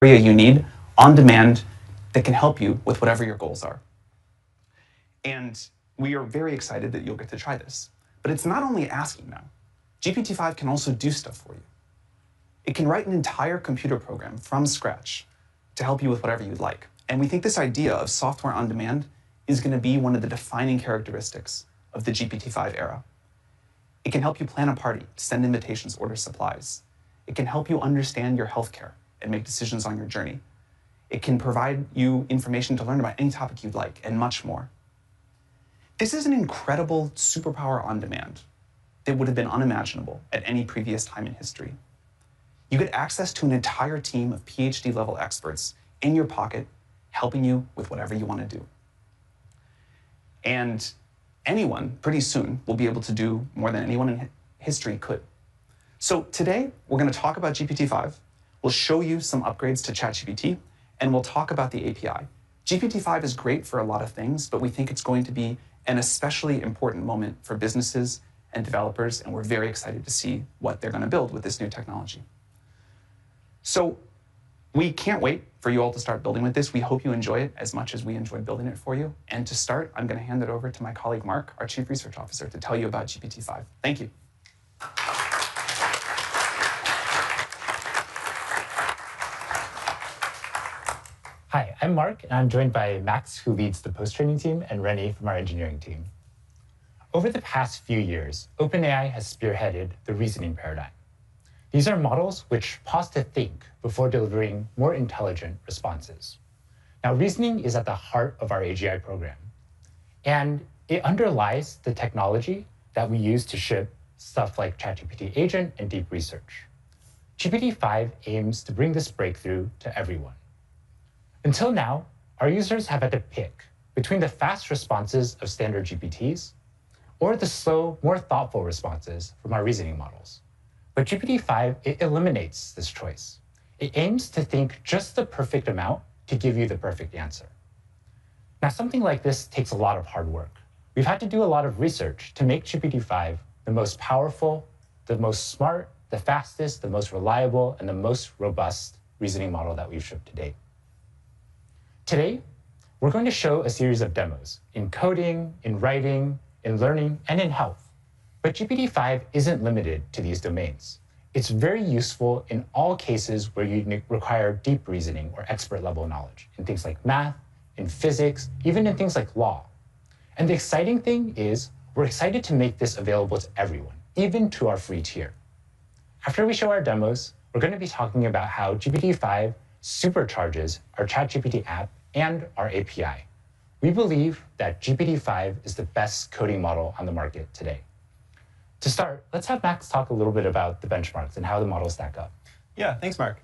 you need on demand that can help you with whatever your goals are. And we are very excited that you'll get to try this. But it's not only asking now. GPT-5 can also do stuff for you. It can write an entire computer program from scratch to help you with whatever you'd like. And we think this idea of software on demand is going to be one of the defining characteristics of the GPT-5 era. It can help you plan a party, send invitations, order supplies. It can help you understand your healthcare and make decisions on your journey. It can provide you information to learn about any topic you'd like, and much more. This is an incredible superpower on demand that would have been unimaginable at any previous time in history. You get access to an entire team of PhD-level experts in your pocket, helping you with whatever you want to do. And anyone, pretty soon, will be able to do more than anyone in history could. So today, we're going to talk about GPT-5. We'll show you some upgrades to ChatGPT, and we'll talk about the API. GPT-5 is great for a lot of things, but we think it's going to be an especially important moment for businesses and developers, and we're very excited to see what they're going to build with this new technology. So we can't wait for you all to start building with this. We hope you enjoy it as much as we enjoyed building it for you. And to start, I'm going to hand it over to my colleague, Mark, our Chief Research Officer, to tell you about GPT-5. Thank you. Hi, I'm Mark, and I'm joined by Max, who leads the post-training team, and Rennie from our engineering team. Over the past few years, OpenAI has spearheaded the reasoning paradigm. These are models which pause to think before delivering more intelligent responses. Now, reasoning is at the heart of our AGI program, and it underlies the technology that we use to ship stuff like ChatGPT Agent and deep research. GPT-5 aims to bring this breakthrough to everyone. Until now, our users have had to pick between the fast responses of standard GPTs or the slow, more thoughtful responses from our reasoning models. But GPT-5, it eliminates this choice. It aims to think just the perfect amount to give you the perfect answer. Now, something like this takes a lot of hard work. We've had to do a lot of research to make GPT-5 the most powerful, the most smart, the fastest, the most reliable, and the most robust reasoning model that we've shipped to date. Today, we're going to show a series of demos in coding, in writing, in learning, and in health. But GPT-5 isn't limited to these domains. It's very useful in all cases where you require deep reasoning or expert-level knowledge, in things like math, in physics, even in things like law. And the exciting thing is, we're excited to make this available to everyone, even to our free tier. After we show our demos, we're going to be talking about how GPT-5 supercharges our ChatGPT app and our API. We believe that GPT-5 is the best coding model on the market today. To start, let's have Max talk a little bit about the benchmarks and how the models stack up. Yeah, thanks, Mark.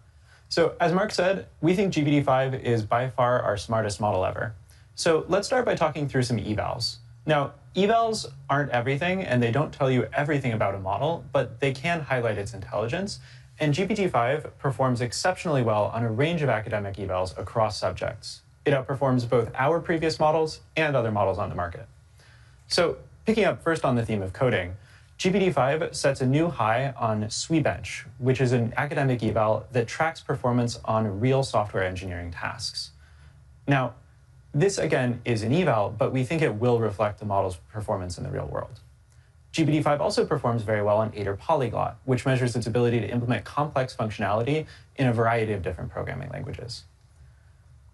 So as Mark said, we think GPT-5 is by far our smartest model ever. So let's start by talking through some evals. Now, evals aren't everything, and they don't tell you everything about a model, but they can highlight its intelligence. And GPT-5 performs exceptionally well on a range of academic evals across subjects. It outperforms both our previous models and other models on the market. So picking up first on the theme of coding, GPT-5 sets a new high on SWE-bench, which is an academic eval that tracks performance on real software engineering tasks. Now, this again is an eval, but we think it will reflect the model's performance in the real world. GPT-5 also performs very well on Aider Polyglot, which measures its ability to implement complex functionality in a variety of different programming languages.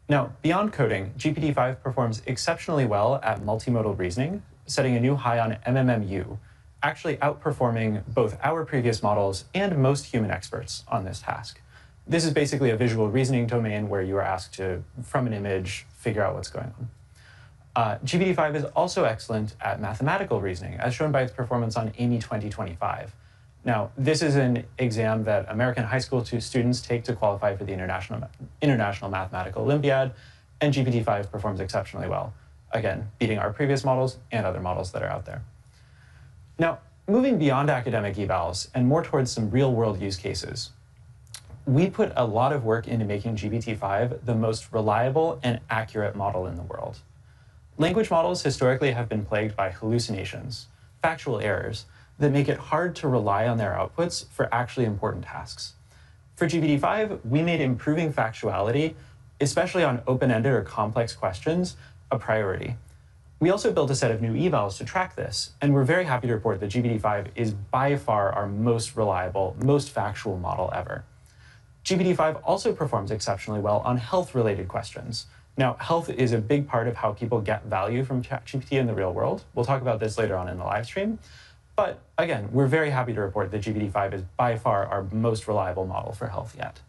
Now, beyond coding, GPT-5 performs exceptionally well at multimodal reasoning, setting a new high on MMMU, actually outperforming both our previous models and most human experts on this task. This is basically a visual reasoning domain where you are asked to, from an image, figure out what's going on. GPT-5 is also excellent at mathematical reasoning, as shown by its performance on AMY 2025. Now, this is an exam that American high school students take to qualify for the International Mathematical Olympiad, and GPT-5 performs exceptionally well, again, beating our previous models and other models that are out there. Now, moving beyond academic evals and more towards some real-world use cases, we put a lot of work into making GPT-5 the most reliable and accurate model in the world. Language models historically have been plagued by hallucinations, factual errors, that make it hard to rely on their outputs for actually important tasks. For GPT-5, we made improving factuality, especially on open-ended or complex questions, a priority. We also built a set of new evals to track this, and we're very happy to report that GPT-5 is by far our most reliable, most factual model ever. GPT-5 also performs exceptionally well on health-related questions. Now, health is a big part of how people get value from ChatGPT in the real world. We'll talk about this later on in the live stream. But again, we're very happy to report that GPT-5 is by far our most reliable model for health yet.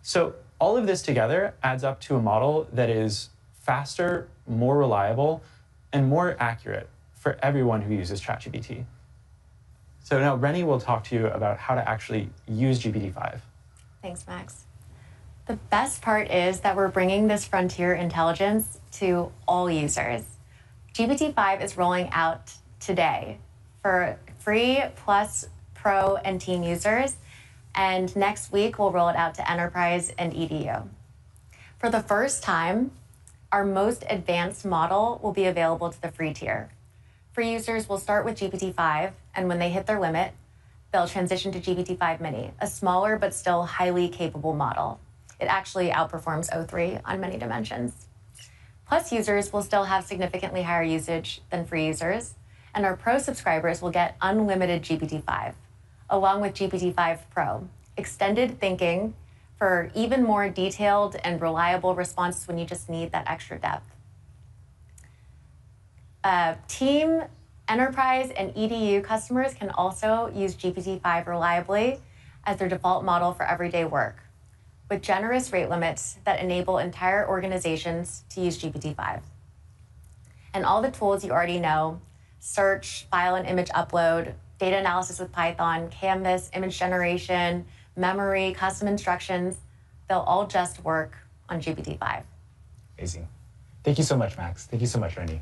So all of this together adds up to a model that is faster, more reliable, and more accurate for everyone who uses ChatGPT. So now Rennie will talk to you about how to actually use GPT-5. Thanks, Max. The best part is that we're bringing this frontier intelligence to all users. GPT-5 is rolling out today for free plus pro and team users, and next week we'll roll it out to enterprise and EDU. For the first time, our most advanced model will be available to the free tier. Free users will start with GPT-5, and when they hit their limit, they'll transition to GPT-5 Mini, a smaller but still highly capable model. It actually outperforms O3 on many dimensions. Plus users will still have significantly higher usage than free users, and our Pro subscribers will get unlimited GPT-5, along with GPT-5 Pro, extended thinking for even more detailed and reliable responses when you just need that extra depth. Team, enterprise, and EDU customers can also use GPT-5 reliably as their default model for everyday work, with generous rate limits that enable entire organizations to use GPT-5. And all the tools you already know, search, file and image upload, data analysis with Python, Canvas, image generation, memory, custom instructions, they'll all just work on GPT-5. Amazing. Thank you so much, Max. Thank you so much, Rennie.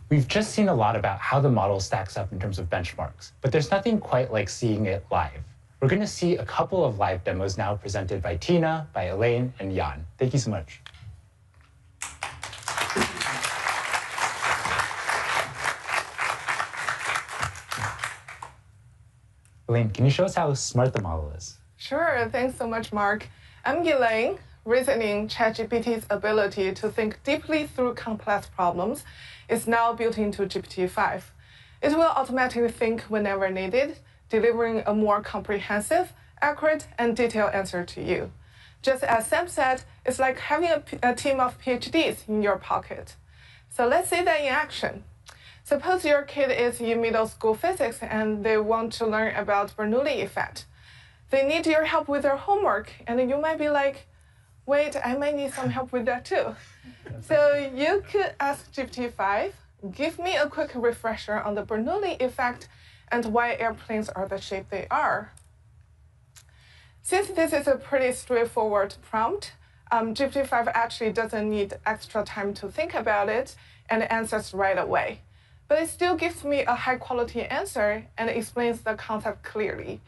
We've just seen a lot about how the model stacks up in terms of benchmarks, but there's nothing quite like seeing it live. We're going to see a couple of live demos now presented by Tina, by Elaine, and Jan. Thank you so much. Elaine, can you show us how smart the model is? Sure, thanks so much, Mark. I'm Elaine. Reasoning ChatGPT's ability to think deeply through complex problems is now built into GPT-5. It will automatically think whenever needed, delivering a more comprehensive, accurate, and detailed answer to you. Just as Sam said, it's like having a team of PhDs in your pocket. So let's see that in action. Suppose your kid is in middle school physics and they want to learn about Bernoulli effect. They need your help with their homework, and you might be like, wait, I might need some help with that too. So you could ask GPT-5, give me a quick refresher on the Bernoulli effect and why airplanes are the shape they are. Since this is a pretty straightforward prompt, GPT-5 actually doesn't need extra time to think about it and answers right away. But it still gives me a high-quality answer and explains the concept clearly.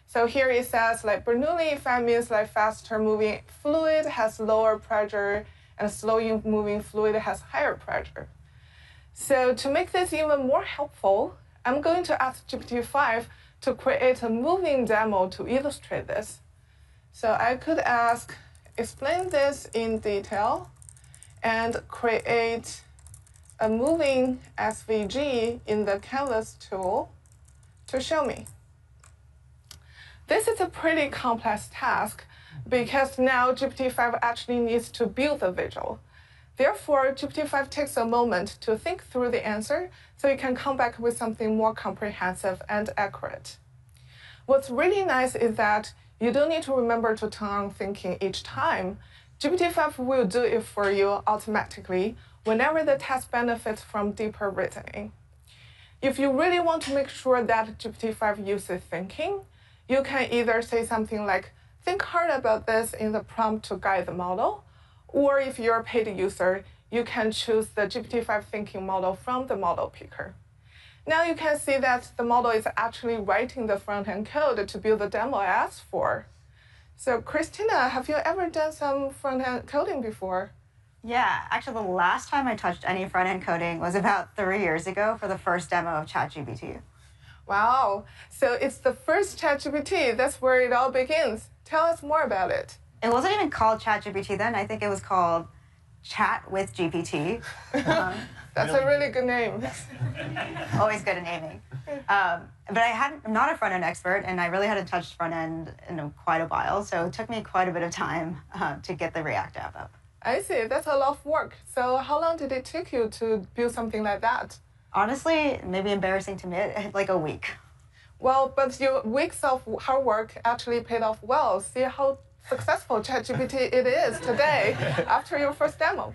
So here it says, like, Bernoulli effect means like faster-moving fluid has lower pressure and slow-moving fluid has higher pressure. So to make this even more helpful, I'm going to ask GPT-5 to create a moving demo to illustrate this. So I could ask, explain this in detail, and create a moving SVG in the Canvas tool to show me. This is a pretty complex task because now GPT-5 actually needs to build the visual. Therefore, GPT-5 takes a moment to think through the answer so it can come back with something more comprehensive and accurate. What's really nice is that you don't need to remember to turn on thinking each time. GPT-5 will do it for you automatically whenever the task benefits from deeper reasoning. If you really want to make sure that GPT-5 uses thinking, you can either say something like, think hard about this in the prompt to guide the model, or if you're a paid user, you can choose the GPT-5 thinking model from the model picker. Now you can see that the model is actually writing the front-end code to build the demo I asked for. So Christina, have you ever done some front-end coding before? Yeah, actually the last time I touched any front-end coding was about 3 years ago for the first demo of ChatGPT. Wow. So it's the first ChatGPT. That's where it all begins. Tell us more about it. It wasn't even called ChatGPT then. I think it was called Chat with GPT. That's a really good name. Always good at naming. But I'm not a front-end expert, and I really hadn't touched front-end in quite a while, so it took me quite a bit of time to get the React app up. I see. That's a lot of work. So how long did it take you to build something like that? Honestly, maybe embarrassing to admit, like a week. Well, but your weeks of hard work actually paid off well. See how successful ChatGPT it is today after your first demo.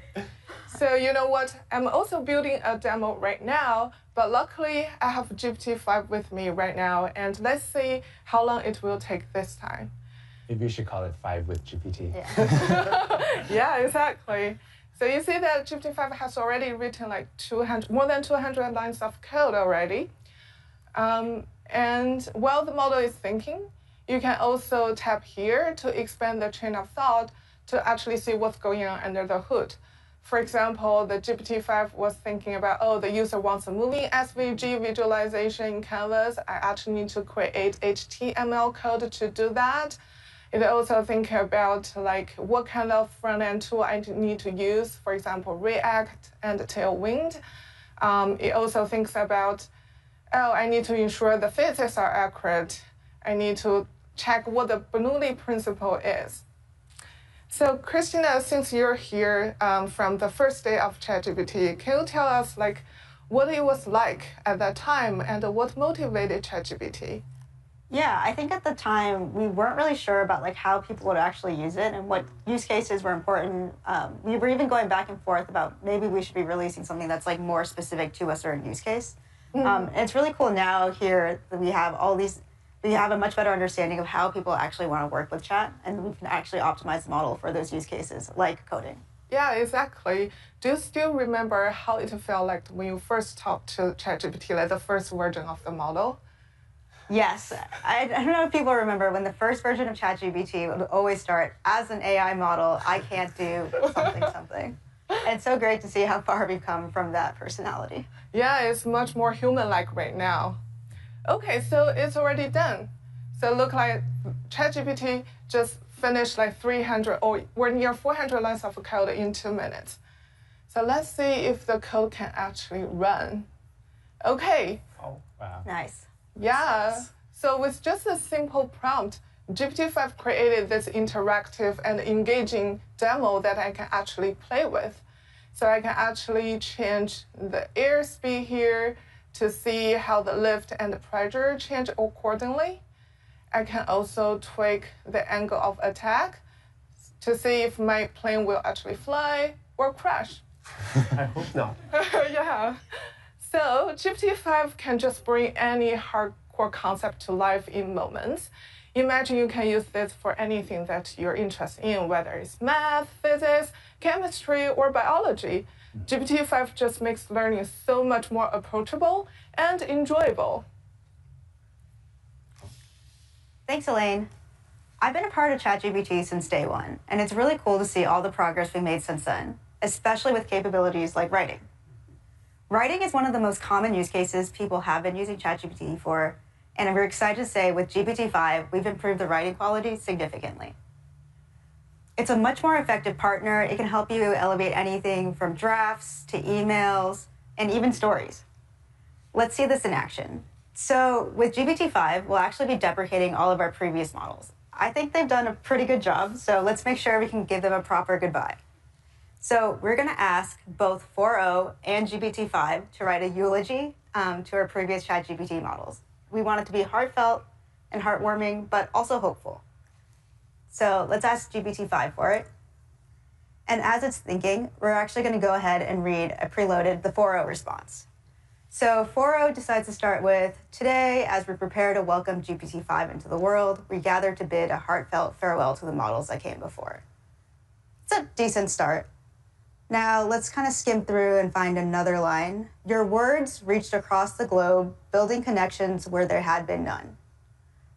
So you know what? I'm also building a demo right now, but luckily I have GPT-5 with me right now, and let's see how long it will take this time. Maybe you should call it 5 with GPT. Yeah. Yeah, exactly. So you see that GPT-5 has already written like more than 200 lines of code already. And while the model is thinking, you can also tap here to expand the chain of thought to actually see what's going on under the hood. For example, the GPT-5 was thinking about, oh, the user wants a moving SVG visualization in Canvas. I actually need to create HTML code to do that. It also thinks about like what kind of front-end tool I need to use, for example, React and Tailwind. It also thinks about, oh, I need to ensure the physics are accurate. I need to check what the Bernoulli principle is. So Christina, since you're here from the first day of ChatGPT, can you tell us like what it was like at that time and what motivated ChatGPT? Yeah, I think at the time we weren't really sure about like how people would actually use it and what use cases were important. We were even going back and forth about maybe we should be releasing something that's like more specific to a certain use case. And it's really cool now here that we have we have a much better understanding of how people actually want to work with chat, and we can actually optimize the model for those use cases, like coding. Yeah, exactly. Do you still remember how it felt like when you first talked to ChatGPT, like the first version of the model? Yes, I don't know if people remember when the first version of ChatGPT would always start, as an AI model, I can't do something. And it's so great to see how far we've come from that personality. Yeah, it's much more human-like right now. Okay, so it's already done. So look like ChatGPT just finished like 300 or we're near 400 lines of code in 2 minutes. So let's see if the code can actually run. Okay. Oh, wow. Nice. Yeah. So with just a simple prompt, GPT-5 created this interactive and engaging demo that I can actually play with. So I can actually change the airspeed here to see how the lift and the pressure change accordingly. I can also tweak the angle of attack to see if my plane will actually fly or crash. I hope not. Yeah. So GPT-5 can just bring any hardcore concept to life in moments. Imagine you can use this for anything that you're interested in, whether it's math, physics, chemistry, or biology. GPT-5 just makes learning so much more approachable and enjoyable. Thanks, Elaine. I've been a part of ChatGPT since day one, and it's really cool to see all the progress we've made since then, especially with capabilities like writing. Writing is one of the most common use cases people have been using ChatGPT for, and we're excited to say with GPT-5, we've improved the writing quality significantly. It's a much more effective partner. It can help you elevate anything from drafts to emails and even stories. Let's see this in action. So with GPT-5, we'll actually be deprecating all of our previous models. I think they've done a pretty good job, so let's make sure we can give them a proper goodbye. So we're going to ask both 4.0 and GPT-5 to write a eulogy to our previous ChatGPT models. We want it to be heartfelt and heartwarming, but also hopeful. So let's ask GPT-5 for it. And as it's thinking, we're actually going to go ahead and read a preloaded the 4.0 response. So 4.0 decides to start with, today, as we prepare to welcome GPT-5 into the world, we gather to bid a heartfelt farewell to the models that came before. It's a decent start. Now let's kind of skim through and find another line. Your words reached across the globe, building connections where there had been none.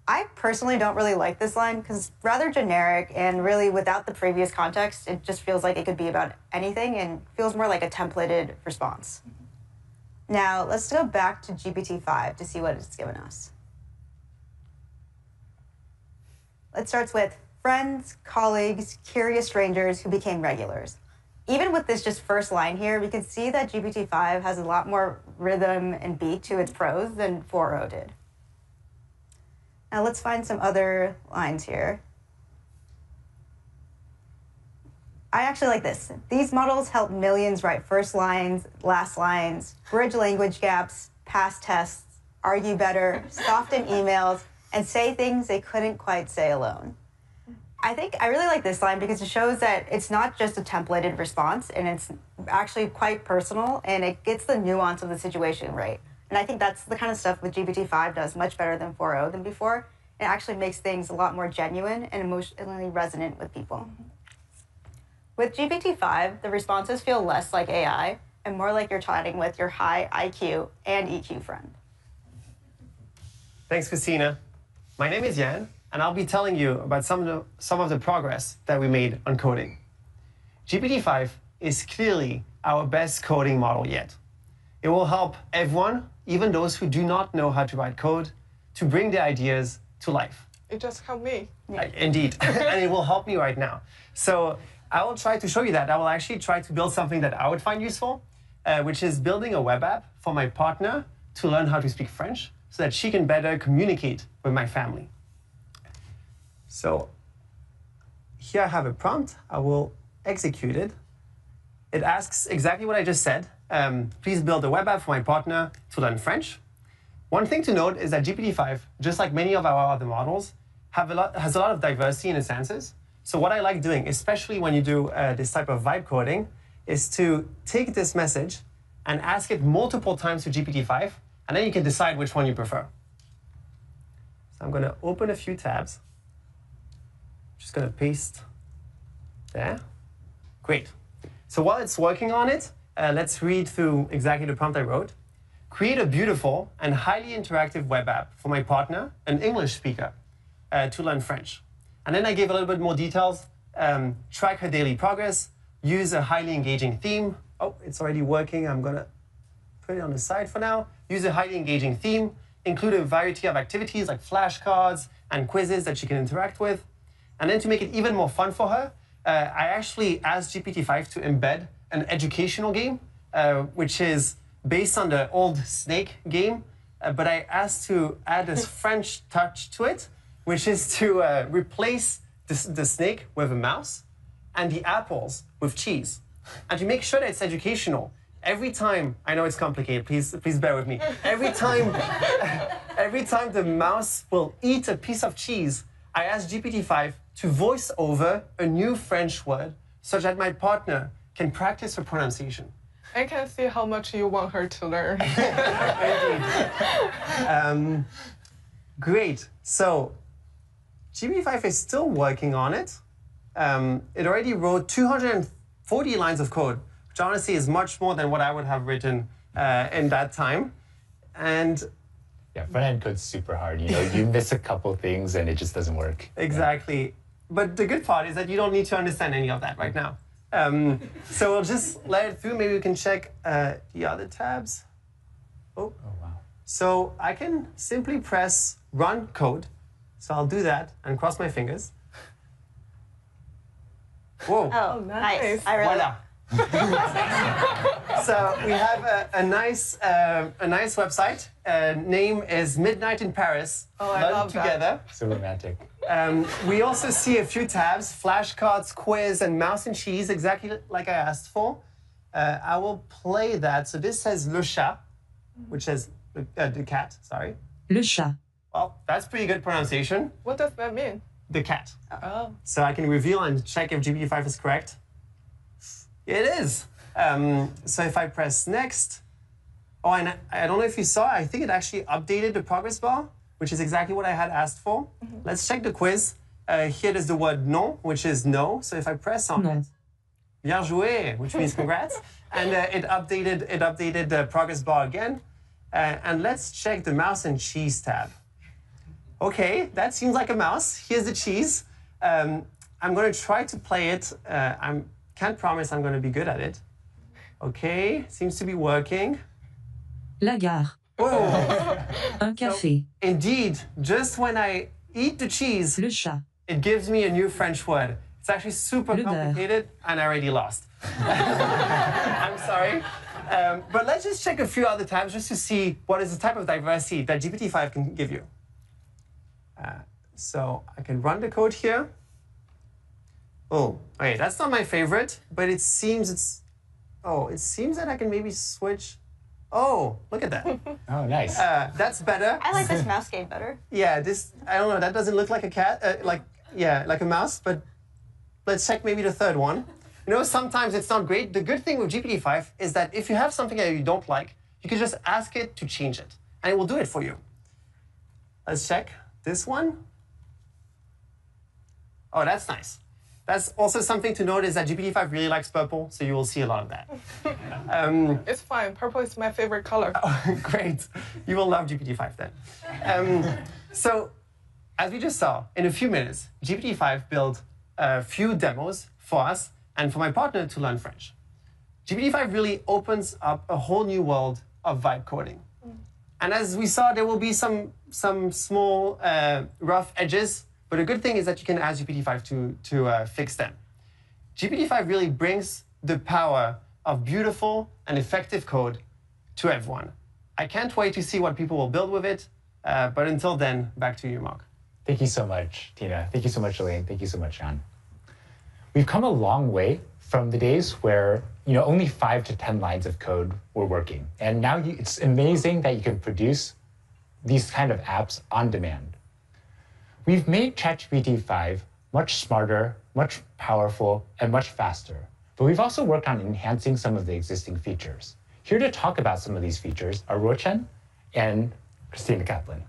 I personally don't really like this line because it's rather generic and really without the previous context, it just feels like it could be about anything and feels more like a templated response. Now, let's go back to GPT-5 to see what it's given us. It starts with friends, colleagues, curious strangers who became regulars. Even with this just first line here, we can see that GPT-5 has a lot more rhythm and beat to its prose than 4.0 did. Now let's find some other lines here. I actually like this. These models help millions write first lines, last lines, bridge language gaps, pass tests, argue better, soften emails, and say things they couldn't quite say alone. I really like this line because it shows that it's not just a templated response, and it's actually quite personal, and it gets the nuance of the situation right. And I think that's the kind of stuff with GPT-5 does much better than 4.0 than before. It actually makes things a lot more genuine and emotionally resonant with people. With GPT-5, the responses feel less like AI and more like you're chatting with your high IQ and EQ friend. Thanks, Christina. My name is Jan, and I'll be telling you about some of the progress that we made on coding. GPT-5 is clearly our best coding model yet. It will help everyone, even those who do not know how to write code, to bring their ideas to life. It just helped me. Indeed, and it will help me right now. So I will try to show you that. I will actually try to build something that I would find useful, which is building a web app for my partner to learn how to speak French so that she can better communicate with my family. So here I have a prompt. I will execute it. It asks exactly what I just said. Please build a web app for my partner to learn French. One thing to note is that GPT-5, just like many of our other models, has a lot of diversity in its answers. So what I like doing, especially when you do this type of vibe coding, is to take this message and ask it multiple times to GPT-5, and then you can decide which one you prefer. So I'm going to open a few tabs. Just going to paste there. Great. So while it's working on it, let's read through exactly the prompt I wrote. Create a beautiful and highly interactive web app for my partner, an English speaker, to learn French. And then I gave a little bit more details. Track her daily progress, use a highly engaging theme. Oh, it's already working. I'm going to put it on the side for now. Use a highly engaging theme, include a variety of activities like flashcards and quizzes that she can interact with. And then to make it even more fun for her, I actually asked GPT-5 to embed an educational game, which is based on the old Snake game. But I asked to add this French touch to it, which is to replace the snake with a mouse and the apples with cheese. And to make sure that it's educational, every time, I know it's complicated, please bear with me. Every time the mouse will eat a piece of cheese, I asked GPT-5 to voice over a new French word so that my partner can practice her pronunciation. I can see how much you want her to learn. Indeed. Great. So GPT-5 is still working on it. It already wrote 240 lines of code, which honestly is much more than what I would have written in that time. And yeah, front-end code's super hard. You miss a couple things and it just doesn't work. Exactly. Yeah. But the good part is that you don't need to understand any of that right now. So we'll just let it through. Maybe we can check the other tabs. Oh, wow. So I can simply press run code. So I'll do that and cross my fingers. Whoa. Oh, nice. I really Voila. So we have a nice website. Name is Midnight in Paris. Oh, I love together. That. So romantic. We also see a few tabs, flashcards, quiz, and mouse and cheese, exactly like I asked for. I will play that. So this says Le Chat, which says the cat, sorry. Le chat. Well, that's pretty good pronunciation. What does that mean? The cat. Oh. So I can reveal and check if GPT-5 is correct. It is. So if I press next, oh, and I don't know if you saw, I think it actually updated the progress bar, which is exactly what I had asked for. Mm-hmm. Let's check the quiz. Here there's the word non, which is no. So if I press on it, bien joué, which means congrats. And it updated the progress bar again. And let's check the mouse and cheese tab. Okay, that seems like a mouse. Here's the cheese. I'm going to try to play it. Can't promise I'm going to be good at it. Okay, seems to be working. La gare. Whoa. Un café. Indeed, just when I eat the cheese, Le chat. it gives me a new French word. It's actually super Le beurre. complicated, and I already lost. I'm sorry. But let's just check a few other tabs just to see what is the type of diversity that GPT-5 can give you. So I can run the code here. Oh, okay, that's not my favorite, but it seems it seems that I can maybe switch. Oh, look at that. Oh, nice. That's better. I like this mouse game better. Yeah, I don't know, that doesn't look like a cat, like a mouse, but let's check maybe the third one. You know, sometimes it's not great. The good thing with GPT-5 is that if you have something that you don't like, you can just ask it to change it, and it will do it for you. Let's check this one. Oh, that's nice. That's also something to note is that GPT-5 really likes purple, so you will see a lot of that. It's fine. Purple is my favorite color. Great. You will love GPT-5 then. So, as we just saw, in a few minutes, GPT-5 built a few demos for us and for my partner to learn French. GPT-5 really opens up a whole new world of vibe coding. And as we saw, there will be some small rough edges, but the good thing is that you can ask GPT-5 to fix them. GPT-5 really brings the power of beautiful and effective code to everyone. I can't wait to see what people will build with it, but until then, back to you, Mark. Thank you so much, Tina. Thank you so much, Elaine. Thank you so much, John. We've come a long way from the days where only 5 to 10 lines of code were working. And now it's amazing that you can produce these kind of apps on demand. We've made ChatGPT 5 much smarter, much powerful, and much faster. But we've also worked on enhancing some of the existing features. Here to talk about some of these features are Rochen and Christina Kaplan.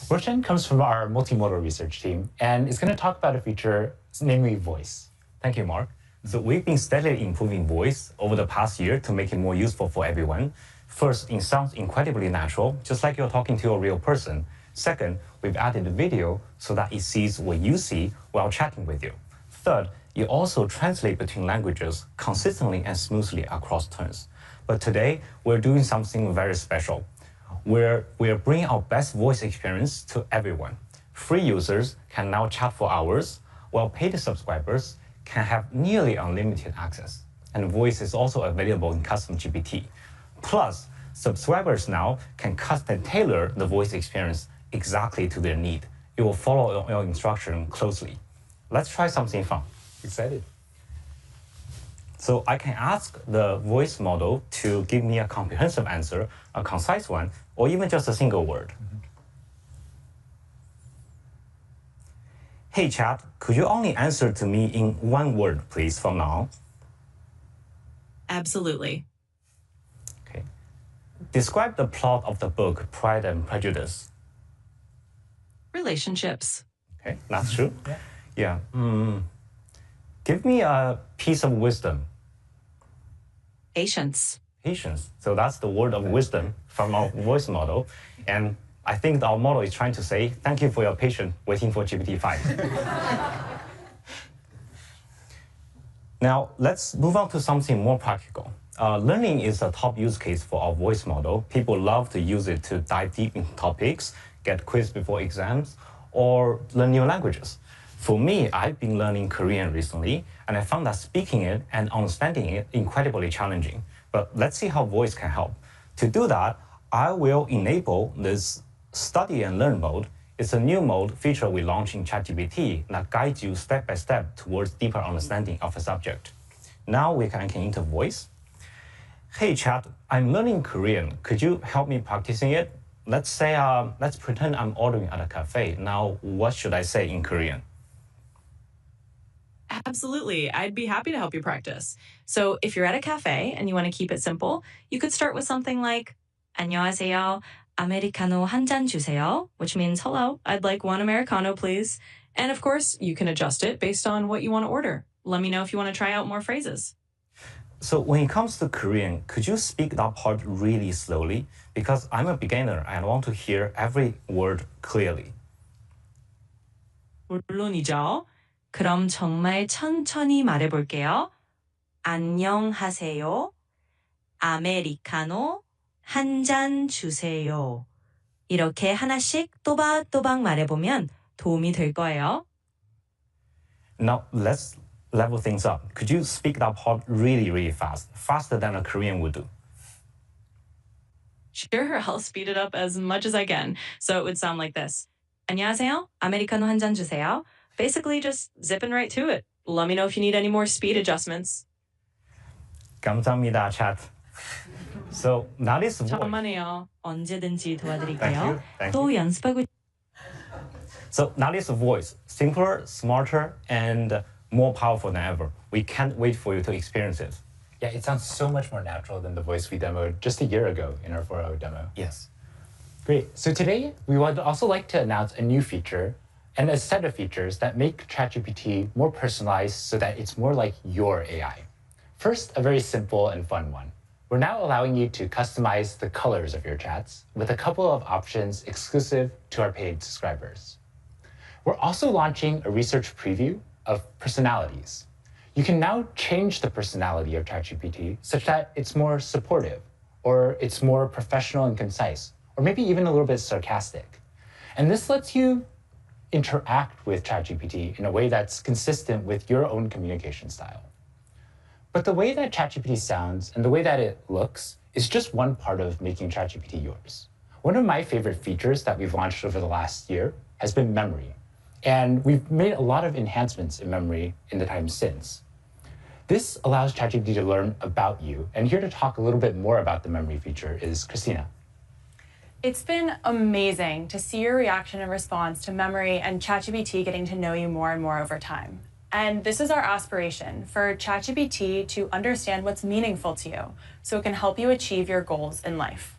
Rochen comes from our multimodal research team and is going to talk about a feature, namely voice. Thank you, Mark. So we've been steadily improving voice over the past year to make it more useful for everyone. First, it sounds incredibly natural, just like you're talking to a real person. Second, we've added a video so that it sees what you see while chatting with you. Third, it also translates between languages consistently and smoothly across turns. But today, we're doing something very special. We're bringing our best voice experience to everyone. Free users can now chat for hours, while paid subscribers can have nearly unlimited access. And voice is also available in custom GPT. Plus, subscribers now can custom tailor the voice experience exactly to their need. It will follow your instruction closely. Let's try something fun. Excited. So I can ask the voice model to give me a comprehensive answer, a concise one, or even just a single word. Hey, chat, could you only answer to me in one word, please, from now? Absolutely. Okay. Describe the plot of the book Pride and Prejudice. Relationships. Okay, that's true. Yeah. Give me a piece of wisdom. Patience. Patience. So that's the word of wisdom from our voice model. And I think our model is trying to say, thank you for your patience waiting for GPT-5. Now, let's move on to something more practical. Learning is a top use case for our voice model. People love to use it to dive deep into topics, get quizzed before exams, or learn new languages. For me, I've been learning Korean recently, and I found that speaking it and understanding it incredibly challenging. But let's see how voice can help. To do that, I will enable this study and learn mode. It's a new mode feature we launched in ChatGPT that guides you step by step towards deeper understanding of a subject. Now we can enter into voice. Hey chat, I'm learning Korean. Could you help me practicing it? Let's say, let's pretend I'm ordering at a cafe. Now, what should I say in Korean? Absolutely. I'd be happy to help you practice. So if you're at a cafe and you want to keep it simple, you could start with something like 안녕하세요. 아메리카노 한 잔 주세요, which means hello, I'd like one Americano, please. And of course, you can adjust it based on what you want to order. Let me know if you want to try out more phrases. So when it comes to Korean, could you speak that part really slowly? Because I'm a beginner and I want to hear every word clearly. 물론이죠. 그럼 정말 천천히 말해볼게요. 안녕하세요. 아메리카노 한 잔 주세요. 이렇게 하나씩 또박또박 말해보면 도움이 될 거예요. Now let's level things up. Could you speak that part really, really fast, faster than a Korean would do? Sure, I'll speed it up as much as I can. So it would sound like this. 안녕하세요. 아메리카노 한 잔 주세요. Basically just zipping right to it. Let me know if you need any more speed adjustments. 감사합니다, chat. So now this voice. 잠깐만요. 언제든지 도와드릴게요. Thank 또 you. 연습하고 So now this voice, simpler, smarter, and more powerful than ever. We can't wait for you to experience it. Yeah, it sounds so much more natural than the voice we demoed just a year ago in our 4.0 demo. Yes. Great. So today, we would also like to announce a new feature and a set of features that make ChatGPT more personalized so that it's more like your AI. First, a very simple and fun one. We're now allowing you to customize the colors of your chats with a couple of options exclusive to our paid subscribers. We're also launching a research preview of personalities. You can now change the personality of ChatGPT such that it's more supportive, or it's more professional and concise, or maybe even a little bit sarcastic. And this lets you interact with ChatGPT in a way that's consistent with your own communication style. But the way that ChatGPT sounds and the way that it looks is just one part of making ChatGPT yours. One of my favorite features that we've launched over the last year has been memory. And we've made a lot of enhancements in memory in the time since. This allows ChatGPT to learn about you. And here to talk a little bit more about the memory feature is Christina. It's been amazing to see your reaction and response to memory and ChatGPT getting to know you more and more over time. And this is our aspiration, for ChatGPT to understand what's meaningful to you so it can help you achieve your goals in life.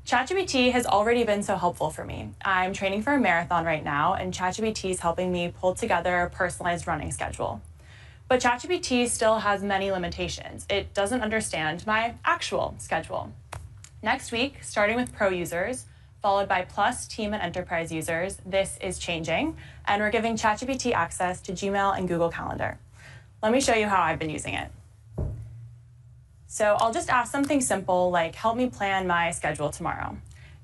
ChatGPT has already been so helpful for me. I'm training for a marathon right now, and ChatGPT is helping me pull together a personalized running schedule. But ChatGPT still has many limitations. It doesn't understand my actual schedule. Next week, starting with Pro users, followed by Plus, Team, and Enterprise users, this is changing, and we're giving ChatGPT access to Gmail and Google Calendar. Let me show you how I've been using it. So I'll just ask something simple like, help me plan my schedule tomorrow.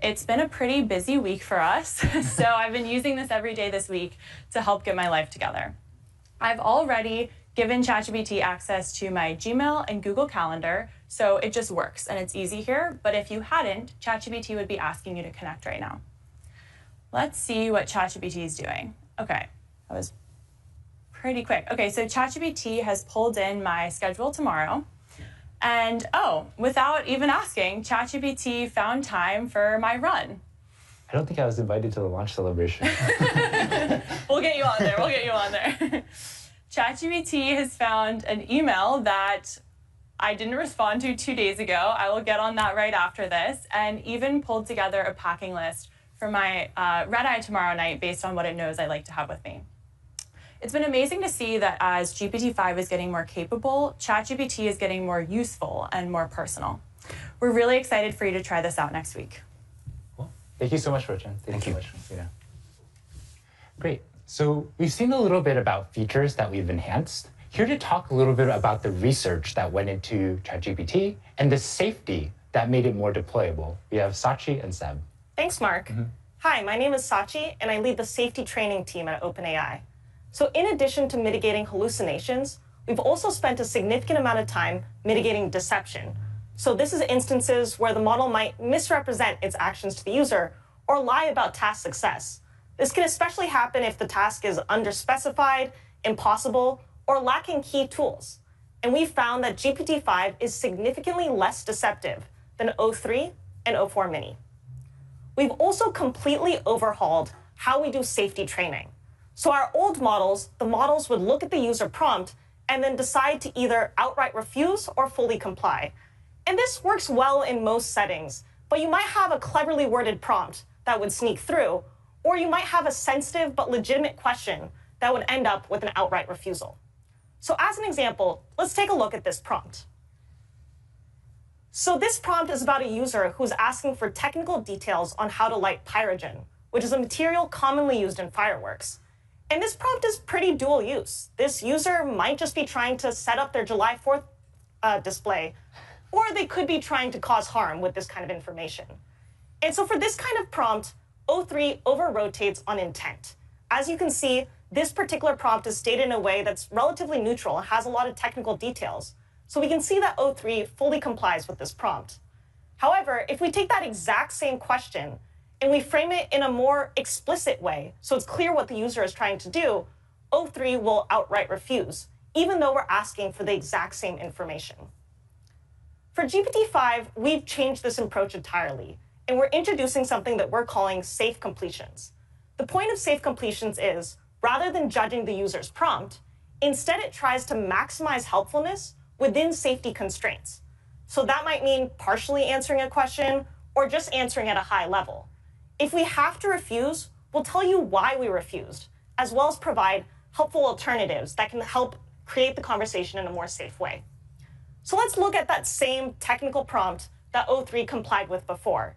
It's been a pretty busy week for us, so I've been using this every day this week to help get my life together. I've already given ChatGPT access to my Gmail and Google Calendar, so it just works and it's easy here. But if you hadn't, ChatGPT would be asking you to connect right now. Let's see what ChatGPT is doing. Okay, that was pretty quick. Okay, so ChatGPT has pulled in my schedule tomorrow. And oh, without even asking, ChatGPT found time for my run. I don't think I was invited to the launch celebration. We'll get you on there, we'll get you on there. ChatGPT has found an email that I didn't respond to 2 days ago. I will get on that right after this, and even pulled together a packing list for my red-eye tomorrow night based on what it knows I like to have with me. It's been amazing to see that as GPT-5 is getting more capable, ChatGPT is getting more useful and more personal. We're really excited for you to try this out next week. Cool. Thank you so much, Rochan. Thank you so much, Christina. Great. So we've seen a little bit about features that we've enhanced. Here to talk a little bit about the research that went into ChatGPT and the safety that made it more deployable. We have Sachi and Seb. Thanks, Mark. Hi, my name is Sachi, and I lead the safety training team at OpenAI. So in addition to mitigating hallucinations, we've also spent a significant amount of time mitigating deception. So this is instances where the model might misrepresent its actions to the user or lie about task success. This can especially happen if the task is underspecified, impossible, or lacking key tools. And we've found that GPT-5 is significantly less deceptive than O3 and O4 Mini. We've also completely overhauled how we do safety training. So our old models, the models would look at the user prompt and then decide to either outright refuse or fully comply. And this works well in most settings, but you might have a cleverly worded prompt that would sneak through, or you might have a sensitive but legitimate question that would end up with an outright refusal. So as an example, let's take a look at this prompt. So this prompt is about a user who's asking for technical details on how to light pyrogen, which is a material commonly used in fireworks. And this prompt is pretty dual use. This user might just be trying to set up their July 4th display, or they could be trying to cause harm with this kind of information. And so for this kind of prompt, O3 over-rotates on intent. As you can see, this particular prompt is stated in a way that's relatively neutral and has a lot of technical details. So we can see that O3 fully complies with this prompt. However, if we take that exact same question and we frame it in a more explicit way, so it's clear what the user is trying to do, O3 will outright refuse, even though we're asking for the exact same information. For GPT-5, we've changed this approach entirely, and we're introducing something that we're calling safe completions. The point of safe completions is, rather than judging the user's prompt, instead it tries to maximize helpfulness within safety constraints. So that might mean partially answering a question or just answering at a high level. If we have to refuse, we'll tell you why we refused, as well as provide helpful alternatives that can help create the conversation in a more safe way. So let's look at that same technical prompt that O3 complied with before.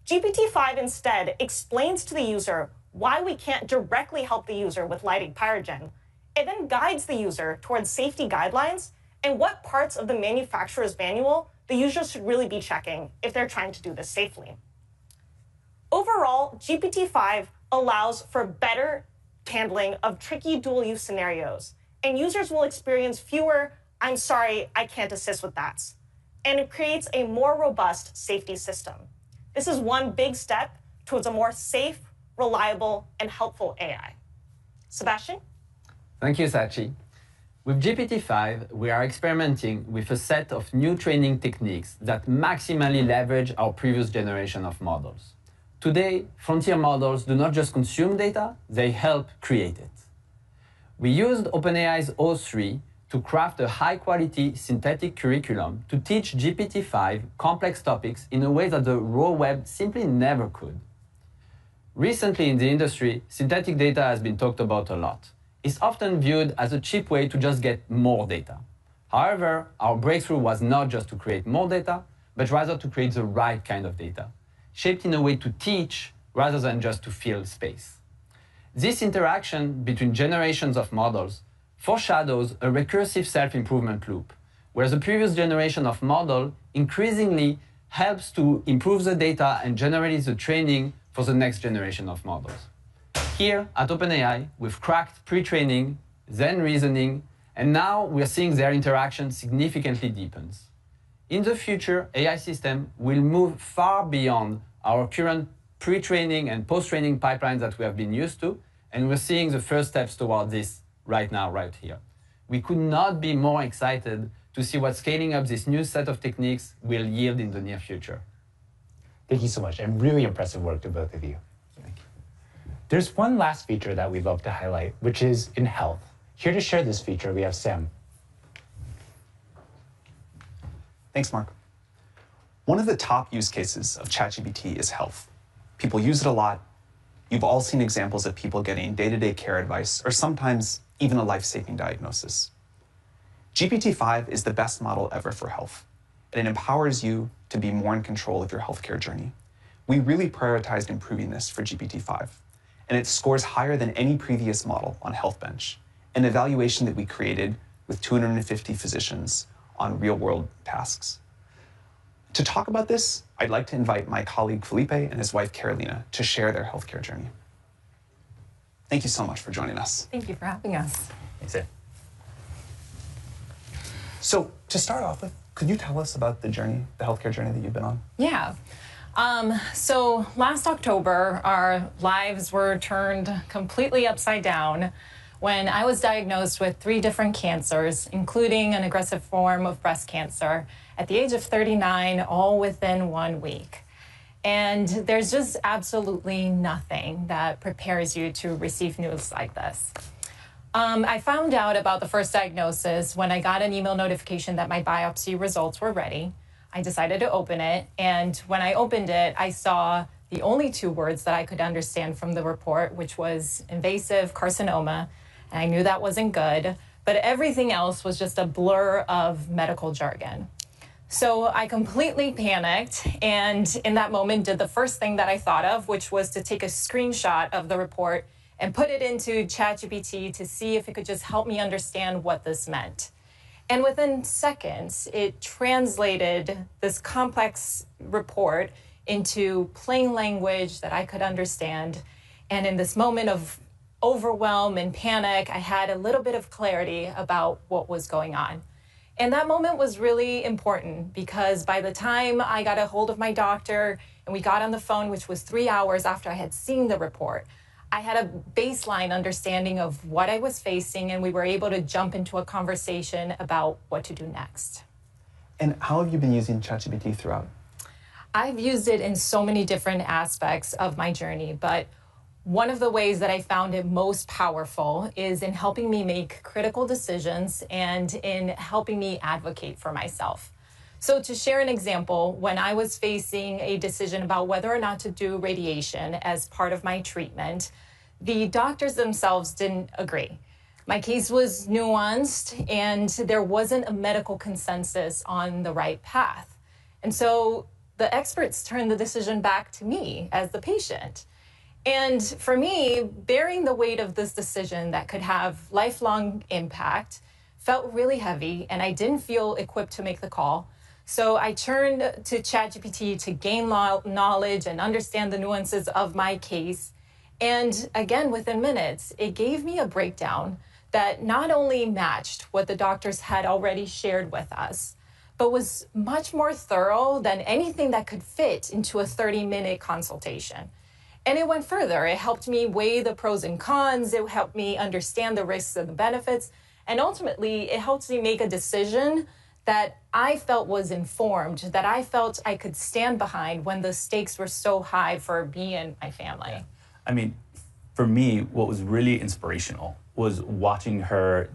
GPT-5 instead explains to the user why we can't directly help the user with lighting pyrogen. It then guides the user towards safety guidelines and what parts of the manufacturer's manual the user should really be checking if they're trying to do this safely. Overall, GPT-5 allows for better handling of tricky dual-use scenarios, and users will experience fewer "I'm sorry, I can't assist with that," and it creates a more robust safety system. This is one big step towards a more safe, reliable, and helpful AI. Sebastian? Thank you, Sachi. With GPT-5, we are experimenting with a set of new training techniques that maximally leverage our previous generation of models. Today, frontier models do not just consume data, they help create it. We used OpenAI's O3 to craft a high-quality synthetic curriculum to teach GPT-5 complex topics in a way that the raw web simply never could. Recently in the industry, synthetic data has been talked about a lot. It's often viewed as a cheap way to just get more data. However, our breakthrough was not just to create more data, but rather to create the right kind of data, shaped in a way to teach rather than just to fill space. This interaction between generations of models foreshadows a recursive self-improvement loop, where the previous generation of model increasingly helps to improve the data and generate the training for the next generation of models. Here at OpenAI, we've cracked pre-training, then reasoning, and now we're seeing their interaction significantly deepens. In the future, AI systems will move far beyond our current pre-training and post-training pipelines that we have been used to, and we're seeing the first steps toward this right now, right here. We could not be more excited to see what scaling up this new set of techniques will yield in the near future. Thank you so much, and really impressive work to both of you. Thank you. There's one last feature that we'd love to highlight, which is in health. Here to share this feature, we have Sam. Thanks, Mark. One of the top use cases of ChatGPT is health. People use it a lot. You've all seen examples of people getting day-to-day care advice, or sometimes even a life-saving diagnosis. GPT-5 is the best model ever for health, and it empowers you to be more in control of your healthcare journey. We really prioritized improving this for GPT-5, and it scores higher than any previous model on HealthBench, an evaluation that we created with 250 physicians on real-world tasks. To talk about this, I'd like to invite my colleague Felipe and his wife Carolina to share their healthcare journey. Thank you so much for joining us. Thank you for having us. Thanks, Ed. So to start off with, could you tell us about the journey, the healthcare journey that you've been on? Yeah. So last October, our lives were turned completely upside down when I was diagnosed with 3 different cancers, including an aggressive form of breast cancer, at the age of 39, all within 1 week. And there's just absolutely nothing that prepares you to receive news like this. I found out about the first diagnosis when I got an email notification that my biopsy results were ready. I decided to open it, and when I opened it, I saw the only 2 words that I could understand from the report, which was invasive carcinoma, and I knew that wasn't good, but everything else was just a blur of medical jargon. So I completely panicked, and in that moment did the first thing that I thought of, which was to take a screenshot of the report and put it into ChatGPT to see if it could just help me understand what this meant. And within seconds, it translated this complex report into plain language that I could understand. And in this moment of overwhelm and panic, I had a little bit of clarity about what was going on. And that moment was really important because by the time I got a hold of my doctor and we got on the phone, which was 3 hours after I had seen the report, I had a baseline understanding of what I was facing, and we were able to jump into a conversation about what to do next. And how have you been using ChatGPT throughout? I've used it in so many different aspects of my journey, but one of the ways that I found it most powerful is in helping me make critical decisions and in helping me advocate for myself. So to share an example, when I was facing a decision about whether or not to do radiation as part of my treatment, the doctors themselves didn't agree. My case was nuanced and there wasn't a medical consensus on the right path. And so the experts turned the decision back to me as the patient. And for me, bearing the weight of this decision that could have lifelong impact felt really heavy, and I didn't feel equipped to make the call. So I turned to ChatGPT to gain knowledge and understand the nuances of my case. And again, within minutes, it gave me a breakdown that not only matched what the doctors had already shared with us, but was much more thorough than anything that could fit into a 30-minute consultation. And it went further. It helped me weigh the pros and cons. It helped me understand the risks and the benefits. And ultimately, it helped me make a decision that I felt was informed, that I felt I could stand behind when the stakes were so high for me and my family. Yeah. I mean, for me, what was really inspirational was watching her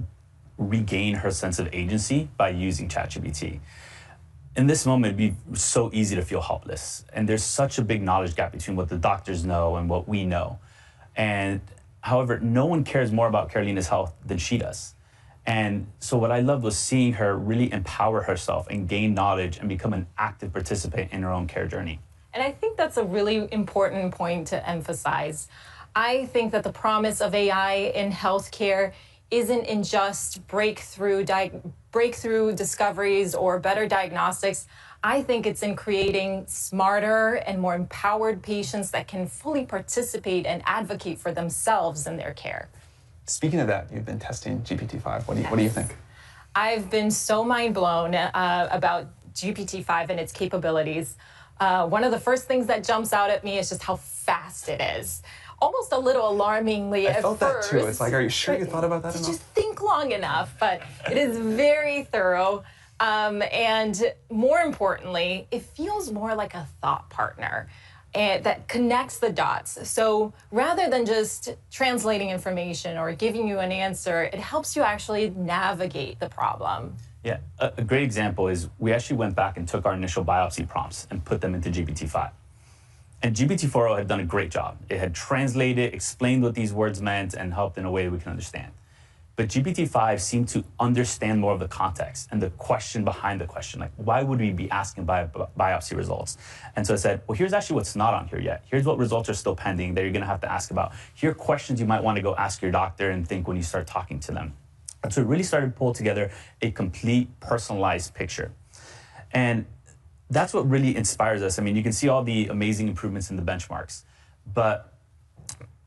regain her sense of agency by using ChatGPT. In this moment, it'd be so easy to feel helpless. And there's such a big knowledge gap between what the doctors know and what we know. And however, no one cares more about Carolina's health than she does. And so what I loved was seeing her really empower herself and gain knowledge and become an active participant in her own care journey. And I think that's a really important point to emphasize. I think that the promise of AI in healthcare isn't in just breakthrough discoveries or better diagnostics. I think it's in creating smarter and more empowered patients that can fully participate and advocate for themselves in their care. Speaking of that, you've been testing GPT-5. What do you think? I've been so mind blown about GPT-5 and its capabilities. One of the first things that jumps out at me is just how fast it is. Almost a little alarmingly at first. I felt that too. It's like, are you sure you thought about that enough? Just think long enough, but it is very thorough. And more importantly, it feels more like a thought partner that connects the dots. So rather than just translating information or giving you an answer, it helps you actually navigate the problem. Yeah, a great example is we actually went back and took our initial biopsy prompts and put them into GPT-5. And GPT-4o had done a great job. It had translated, explained what these words meant, and helped in a way we can understand. But GPT-5 seemed to understand more of the context and the question behind the question. Like, why would we be asking biopsy results? And so I said, well, here's actually what's not on here yet. Here's what results are still pending that you're going to have to ask about. Here are questions you might want to go ask your doctor and think when you start talking to them. And so it really started to pull together a complete personalized picture. And that's what really inspires us. I mean, you can see all the amazing improvements in the benchmarks, but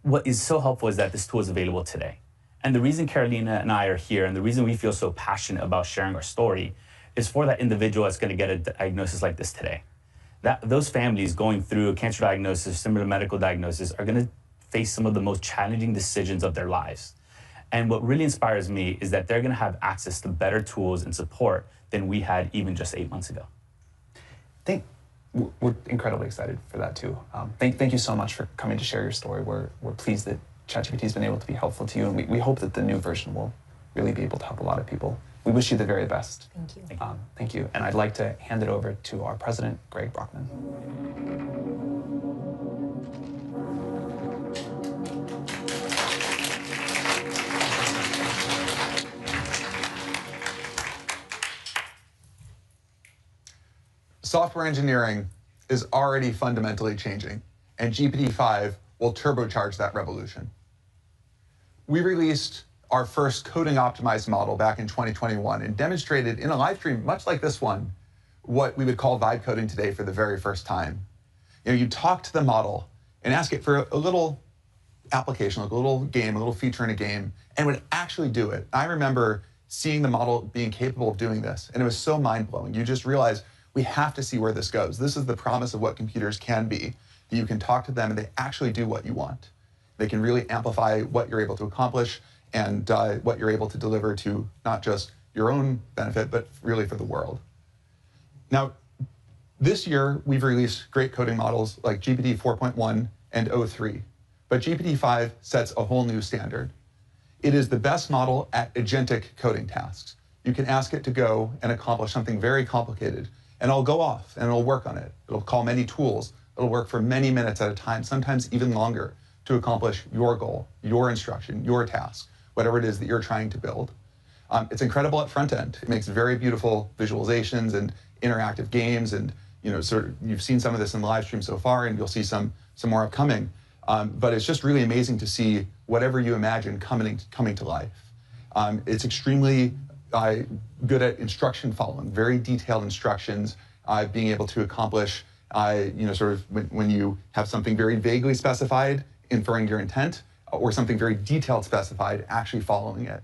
what is so helpful is that this tool is available today. And the reason Carolina and I are here and the reason we feel so passionate about sharing our story is for that individual that's going to get a diagnosis like this today. Those families going through a cancer diagnosis, similar medical diagnosis, are going to face some of the most challenging decisions of their lives. And what really inspires me is that they're going to have access to better tools and support than we had even just 8 months ago. We're incredibly excited for that too. Thank you so much for coming to share your story. We're pleased that ChatGPT has been able to be helpful to you, and we hope that the new version will really be able to help a lot of people. We wish you the very best. Thank you. Thank you. And I'd like to hand it over to our president, Greg Brockman. Software engineering is already fundamentally changing, and GPT-5 will turbocharge that revolution. We released our first coding optimized model back in 2021 and demonstrated in a live stream, much like this one, what we would call vibe coding today for the very first time. You talk to the model and ask it for a little application, like a little game, a little feature in a game, and would actually do it. I remember seeing the model being capable of doing this, and it was so mind-blowing. You just realize we have to see where this goes. This is the promise of what computers can be, that you can talk to them and they actually do what you want. They can really amplify what you're able to accomplish and what you're able to deliver to not just your own benefit, but really for the world. Now, this year, we've released great coding models like GPT 4.1 and o3, but GPT-5 sets a whole new standard. It is the best model at agentic coding tasks. You can ask it to go and accomplish something very complicated, and it'll go off and it'll work on it. It'll call many tools. It'll work for many minutes at a time, sometimes even longer, to accomplish your goal, your instruction, your task, whatever it is that you're trying to build. It's incredible at front end. It makes very beautiful visualizations and interactive games, and you've seen some of this in the live stream so far, and you'll see some more upcoming. But it's just really amazing to see whatever you imagine coming to life. It's extremely good at instruction following, very detailed instructions, being able to accomplish, when you have something very vaguely specified, inferring your intent, or something very detailed specified, actually following it.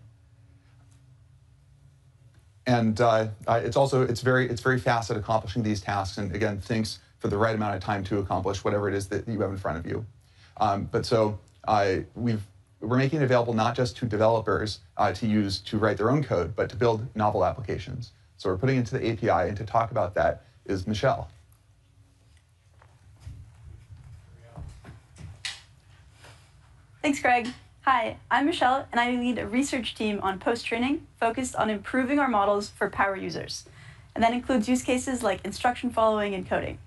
And it's very fast at accomplishing these tasks, and again, thinks for the right amount of time to accomplish whatever it is that you have in front of you. We're making it available not just to developers to use to write their own code, but to build novel applications. So we're putting it into the API, and to talk about that is Michelle. Thanks, Greg. Hi, I'm Michelle, and I lead a research team on post-training focused on improving our models for power users. And that includes use cases like instruction following and coding.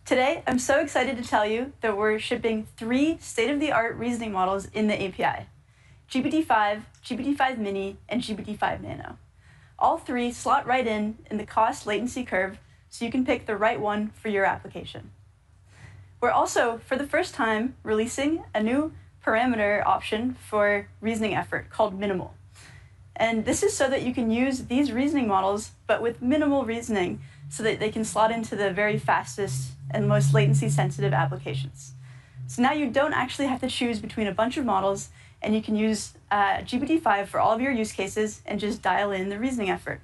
Today, I'm so excited to tell you that we're shipping 3 state-of-the-art reasoning models in the API: GPT-5, GPT-5 Mini, and GPT-5 Nano. All 3 slot right in the cost latency curve, so you can pick the right one for your application. We're also, for the first time, releasing a new parameter option for reasoning effort called minimal. And this is so that you can use these reasoning models, but with minimal reasoning, so that they can slot into the very fastest and most latency-sensitive applications. So now you don't actually have to choose between a bunch of models, and you can use GPT-5 for all of your use cases and just dial in the reasoning effort.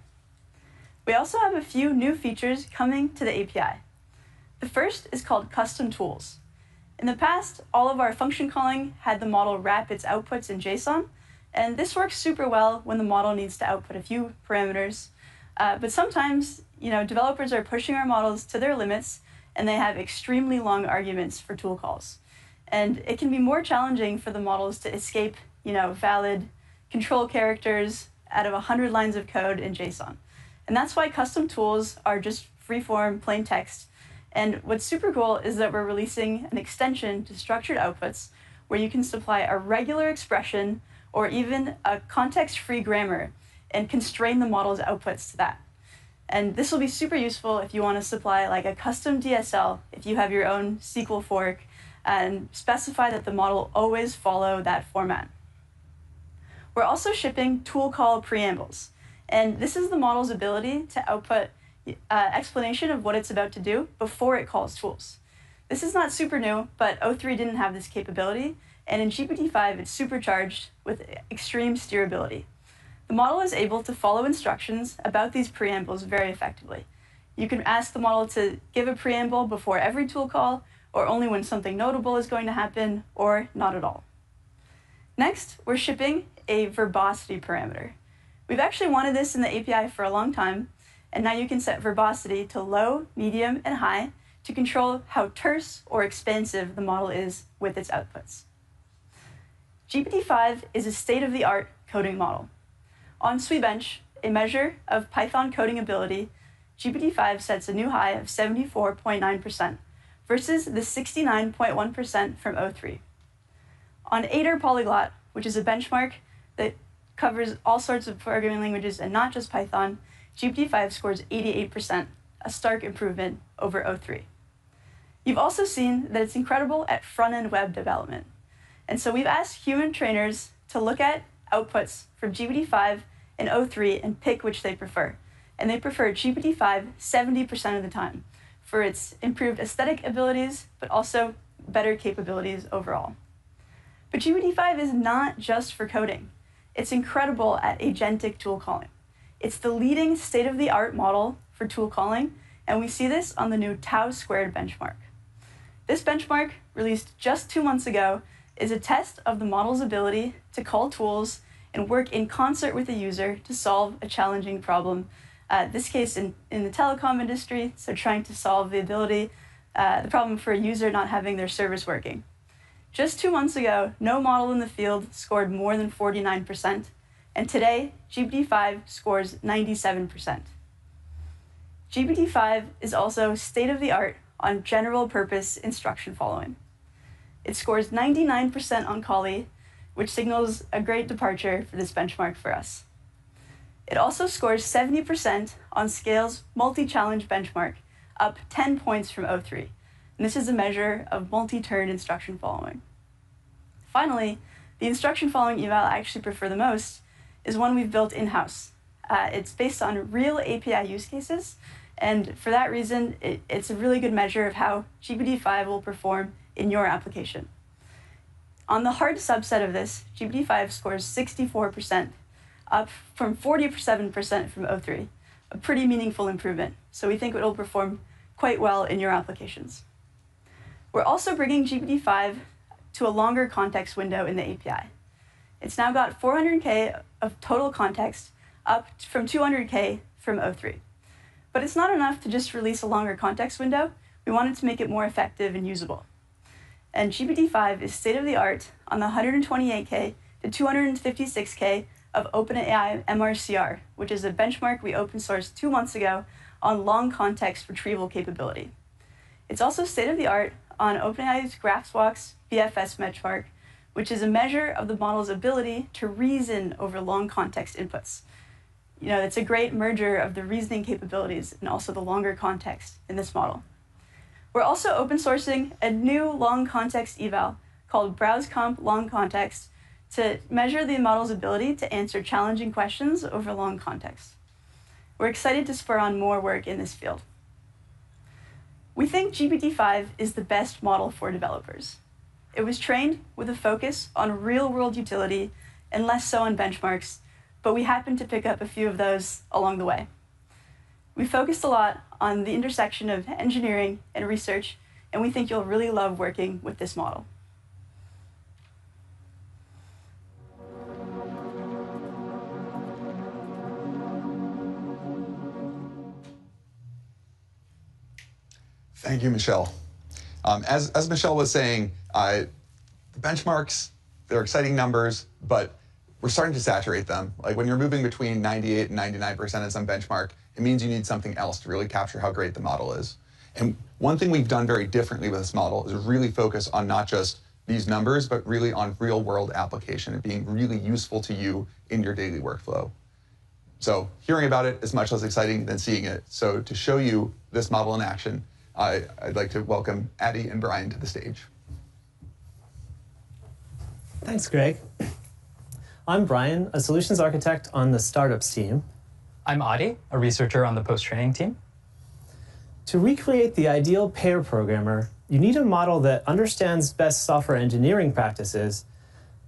We also have a few new features coming to the API. The first is called custom tools. In the past, all of our function calling had the model wrap its outputs in JSON, and this works super well when the model needs to output a few parameters. But sometimes, developers are pushing our models to their limits, and they have extremely long arguments for tool calls. And it can be more challenging for the models to escape, valid control characters out of 100 lines of code in JSON. And that's why custom tools are just free-form, plain text. And what's super cool is that we're releasing an extension to structured outputs where you can supply a regular expression or even a context-free grammar and constrain the model's outputs to that. And this will be super useful if you want to supply like a custom DSL, if you have your own SQL fork, and specify that the model always follow that format. We're also shipping tool call preambles. And this is the model's ability to output explanation of what it's about to do before it calls tools. This is not super new, but o3 didn't have this capability, and in GPT-5 it's supercharged with extreme steerability. The model is able to follow instructions about these preambles very effectively. You can ask the model to give a preamble before every tool call, or only when something notable is going to happen, or not at all. Next, we're shipping a verbosity parameter. We've actually wanted this in the API for a long time, and now you can set verbosity to low, medium, and high to control how terse or expansive the model is with its outputs. GPT-5 is a state-of-the-art coding model. On Sweetbench, a measure of Python coding ability, GPT-5 sets a new high of 74.9% versus the 69.1% from o3. On Aider Polyglot, which is a benchmark that covers all sorts of programming languages and not just Python, GPT-5 scores 88%, a stark improvement over o3. You've also seen that it's incredible at front-end web development. And so we've asked human trainers to look at outputs from GPT-5 and O3 and pick which they prefer. And they prefer GPT-5 70% of the time for its improved aesthetic abilities, but also better capabilities overall. But GPT-5 is not just for coding. It's incredible at agentic tool calling. It's the leading state-of-the-art model for tool calling, and we see this on the new tau squared benchmark. This benchmark, released just 2 months ago, is a test of the model's ability to call tools and work in concert with the user to solve a challenging problem. This case in the telecom industry, so trying to solve the problem for a user not having their service working. Just 2 months ago, no model in the field scored more than 49%, and today, GPT-5 scores 97%. GPT-5 is also state-of-the-art on general-purpose instruction following. It scores 99% on Collie, which signals a great departure for this benchmark for us. It also scores 70% on Scale's multi-challenge benchmark, up 10 points from O3. And this is a measure of multi-turn instruction following. Finally, the instruction following eval I actually prefer the most is one we've built in-house. It's based on real API use cases, and for that reason, it's a really good measure of how GPT-5 will perform in your application. On the hard subset of this, GPT-5 scores 64%, up from 47% from O3, a pretty meaningful improvement. So we think it will perform quite well in your applications. We're also bringing GPT-5 to a longer context window in the API. It's now got 400K of total context, up from 200K from O3. But it's not enough to just release a longer context window. We wanted to make it more effective and usable. And GPT-5 is state-of-the-art on the 128K to 256K of OpenAI MRCR, which is a benchmark we open sourced 2 months ago on long context retrieval capability. It's also state-of-the-art on OpenAI's GraphsWalk's BFS benchmark, which is a measure of the model's ability to reason over long context inputs. It's a great merger of the reasoning capabilities and also the longer context in this model. We're also open sourcing a new long context eval called BrowseComp Long Context to measure the model's ability to answer challenging questions over long context. We're excited to spur on more work in this field. We think GPT-5 is the best model for developers. It was trained with a focus on real-world utility and less so on benchmarks, but we happened to pick up a few of those along the way. We focused a lot on the intersection of engineering and research, and we think you'll really love working with this model. Thank you, Michelle. As Michelle was saying, the benchmarks, they're exciting numbers, but we're starting to saturate them. Like when you're moving between 98 and 99% at some benchmark, it means you need something else to really capture how great the model is. And one thing we've done very differently with this model is really focus on not just these numbers, but really on real world application and being really useful to you in your daily workflow. So hearing about it is much less exciting than seeing it. So to show you this model in action, I'd like to welcome Addie and Brian to the stage. Thanks, Greg. I'm Brian, a solutions architect on the startups team. I'm Adi, a researcher on the post-training team. To recreate the ideal pair programmer, you need a model that understands best software engineering practices,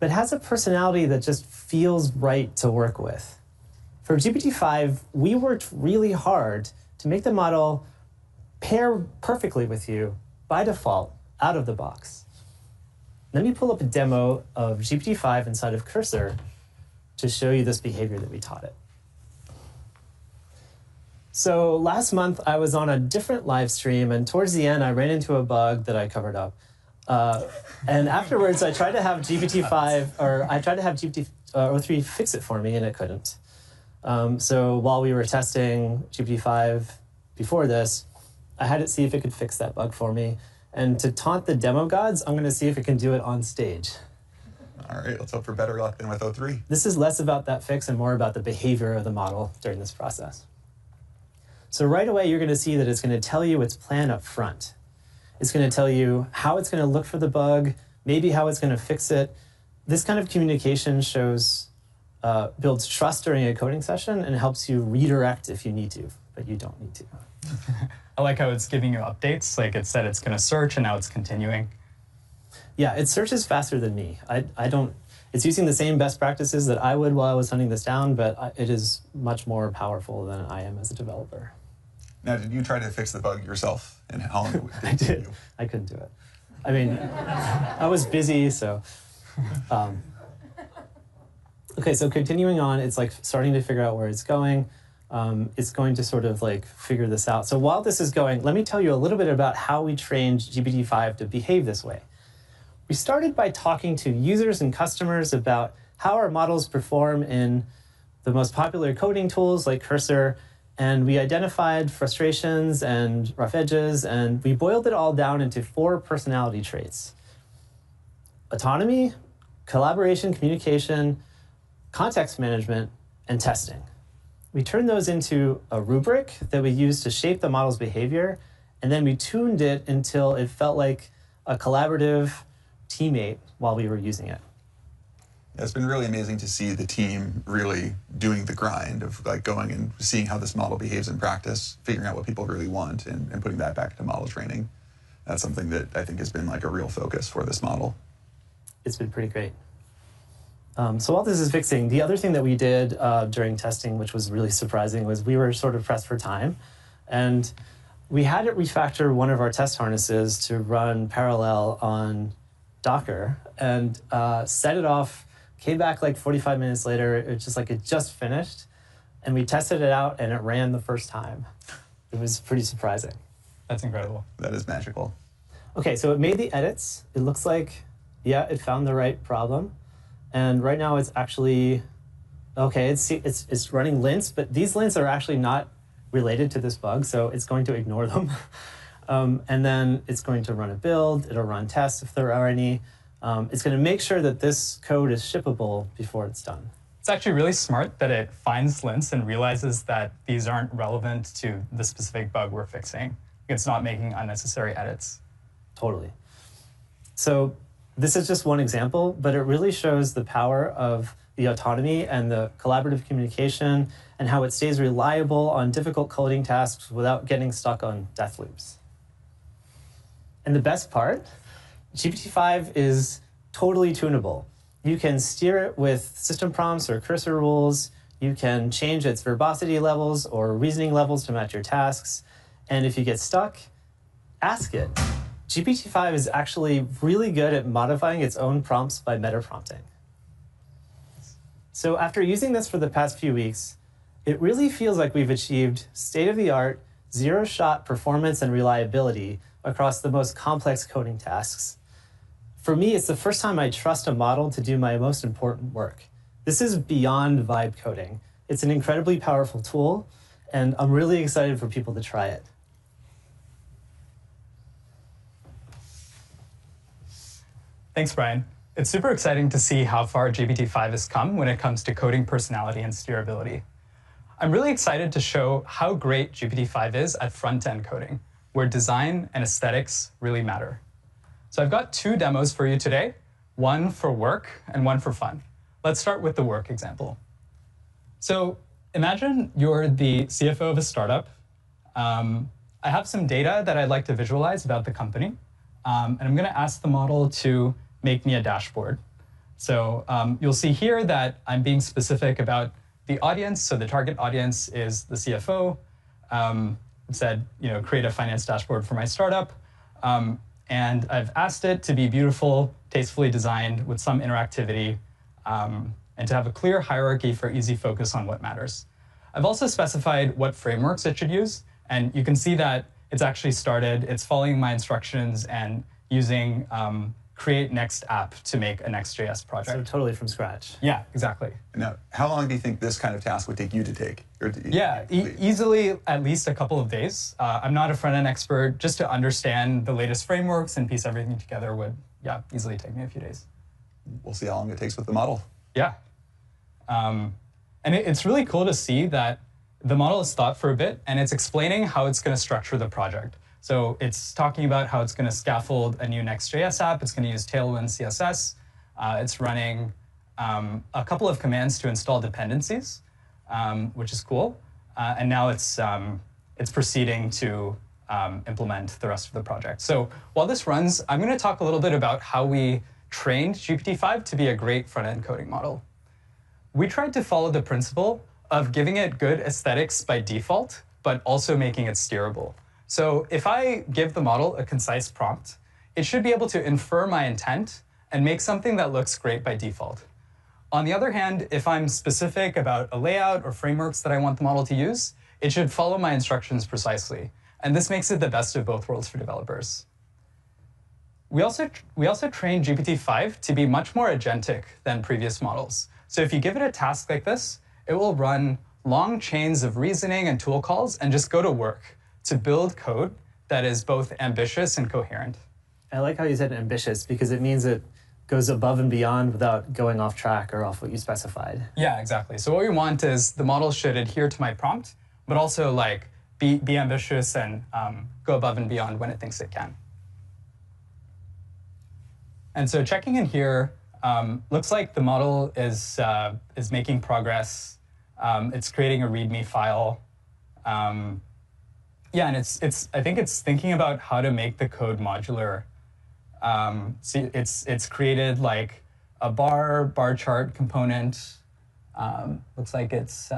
but has a personality that just feels right to work with. For GPT-5, we worked really hard to make the model pair perfectly with you by default, out of the box. Let me pull up a demo of GPT-5 inside of Cursor to show you this behavior that we taught it. So last month, I was on a different live stream, and towards the end, I ran into a bug that I covered up. And afterwards, I tried to have GPT-3 fix it for me, and it couldn't. So while we were testing GPT-5 before this, I had it see if it could fix that bug for me. And to taunt the demo gods, I'm going to see if it can do it on stage. All right, let's hope for better luck than with O3. This is less about that fix and more about the behavior of the model during this process. So right away, you're going to see that it's going to tell you its plan up front. It's going to tell you how it's going to look for the bug, maybe how it's going to fix it. This kind of communication shows builds trust during a coding session and helps you redirect if you need to, but you don't need to. I like how it's giving you updates. Like it said it's going to search and now it's continuing. Yeah, it searches faster than me. I don't. It's using the same best practices that I would while I was hunting this down, but it is much more powerful than I am as a developer. Now, did you try to fix the bug yourself? And how long did it I did. you? I couldn't do it. I mean, I was busy, so. Okay, so continuing on, it's like starting to figure out where it's going. It's going to sort of like figure this out. So while this is going, let me tell you a little bit about how we trained GPT-5 to behave this way. We started by talking to users and customers about how our models perform in the most popular coding tools like Cursor, and we identified frustrations and rough edges, and we boiled it all down into 4 personality traits: autonomy, collaboration, communication, context management, and testing. We turned those into a rubric that we used to shape the model's behavior, and then we tuned it until it felt like a collaborative teammate while we were using it. It's been really amazing to see the team really doing the grind of like going and seeing how this model behaves in practice, figuring out what people really want, and putting that back into model training. That's something that I think has been like a real focus for this model. It's been pretty great. So while this is fixing, the other thing that we did during testing, which was really surprising, was we were sort of pressed for time. And we had it refactor one of our test harnesses to run parallel on Docker and set it off, came back like 45 minutes later. It's just like it just finished. And we tested it out and it ran the first time. It was pretty surprising. That's incredible. That is magical. Okay, so it made the edits. It looks like, yeah, it found the right problem. And right now it's actually, okay, it's running lints, but these lints are actually not related to this bug, so it's going to ignore them. And then it's going to run a build, it'll run tests if there are any. It's going to make sure that this code is shippable before it's done. It's actually really smart that it finds lints and realizes that these aren't relevant to the specific bug we're fixing. It's not making unnecessary edits. Totally. So this is just one example, but it really shows the power of the autonomy and the collaborative communication and how it stays reliable on difficult coding tasks without getting stuck on death loops. And the best part, GPT-5 is totally tunable. You can steer it with system prompts or cursor rules. You can change its verbosity levels or reasoning levels to match your tasks. And if you get stuck, ask it. GPT-5 is actually really good at modifying its own prompts by meta-prompting. So after using this for the past few weeks, it really feels like we've achieved state-of-the-art, zero-shot performance and reliability across the most complex coding tasks. For me, it's the first time I trust a model to do my most important work. This is beyond vibe coding. It's an incredibly powerful tool, and I'm really excited for people to try it. Thanks, Brian. It's super exciting to see how far GPT-5 has come when it comes to coding personality and steerability. I'm really excited to show how great GPT-5 is at front-end coding, where design and aesthetics really matter. So I've got 2 demos for you today, one for work and one for fun. Let's start with the work example. So imagine you're the CFO of a startup. I have some data that I'd like to visualize about the company, and I'm going to ask the model to make me a dashboard. So you'll see here that I'm being specific about the audience. So the target audience is the CFO. It said, create a finance dashboard for my startup. And I've asked it to be beautiful, tastefully designed with some interactivity, and to have a clear hierarchy for easy focus on what matters. I've also specified what frameworks it should use. And you can see that it's actually started, it's following my instructions and using create next app to make a Next.js project. So totally from scratch. Yeah, exactly. Now, how long do you think this kind of task would take you to take? Yeah, easily at least a couple of days. I'm not a front-end expert. Just to understand the latest frameworks and piece everything together would, easily take me a few days. We'll see how long it takes with the model. Yeah. And it's really cool to see that the model has thought for a bit, and it's explaining how it's going to structure the project. So it's talking about how it's going to scaffold a new Next.js app. It's going to use Tailwind CSS. It's running a couple of commands to install dependencies, which is cool. And now it's proceeding to implement the rest of the project. So while this runs, I'm going to talk a little bit about how we trained GPT-5 to be a great front-end coding model. We tried to follow the principle of giving it good aesthetics by default, but also making it steerable. So if I give the model a concise prompt, it should be able to infer my intent and make something that looks great by default. On the other hand, if I'm specific about a layout or frameworks that I want the model to use, it should follow my instructions precisely. And this makes it the best of both worlds for developers. We also trained GPT-5 to be much more agentic than previous models. So if you give it a task like this, it will run long chains of reasoning and tool calls and just go to work to build code that is both ambitious and coherent. I like how you said ambitious, because it means it goes above and beyond without going off track or off what you specified. Yeah, exactly. So what we want is the model should adhere to my prompt, but also like be ambitious and go above and beyond when it thinks it can. And so checking in here, looks like the model is making progress. It's creating a README file. Yeah, and I think it's thinking about how to make the code modular. See, it's created like a bar chart component. Looks like it's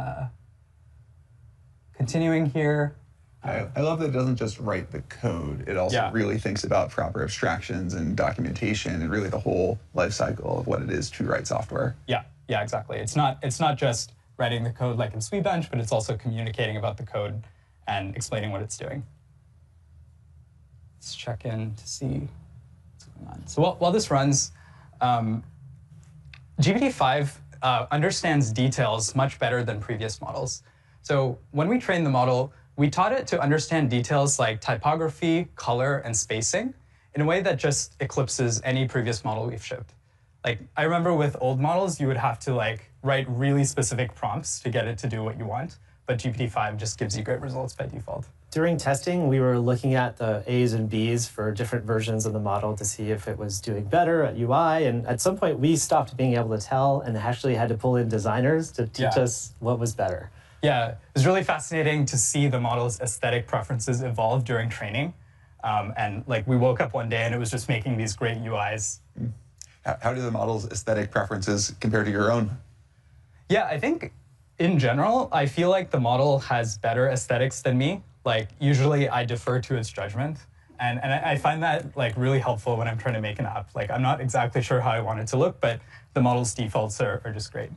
continuing here. I love that it doesn't just write the code. It also really thinks about proper abstractions and documentation and really the whole life cycle of what it is to write software. Yeah, exactly. It's not just writing the code like in SweetBench, but it's also communicating about the code and explaining what it's doing. Let's check in to see what's going on. So while this runs, GPT-5 understands details much better than previous models. So when we trained the model, we taught it to understand details like typography, color, and spacing in a way that just eclipses any previous model we've shipped. Like, I remember with old models, you would have to like write really specific prompts to get it to do what you want, but GPT-5 just gives you great results by default. During testing, we were looking at the A's and B's for different versions of the model to see if it was doing better at UI, and at some point we stopped being able to tell and actually had to pull in designers to teach us what was better. Yeah, it was really fascinating to see the model's aesthetic preferences evolve during training. And like we woke up one day and it was just making these great UIs. How do the model's aesthetic preferences compare to your own? Yeah, I think in general, I feel like the model has better aesthetics than me. Like usually I defer to its judgment. And I find that like really helpful when I'm trying to make an app. Like I'm not exactly sure how I want it to look, but the model's defaults are just great.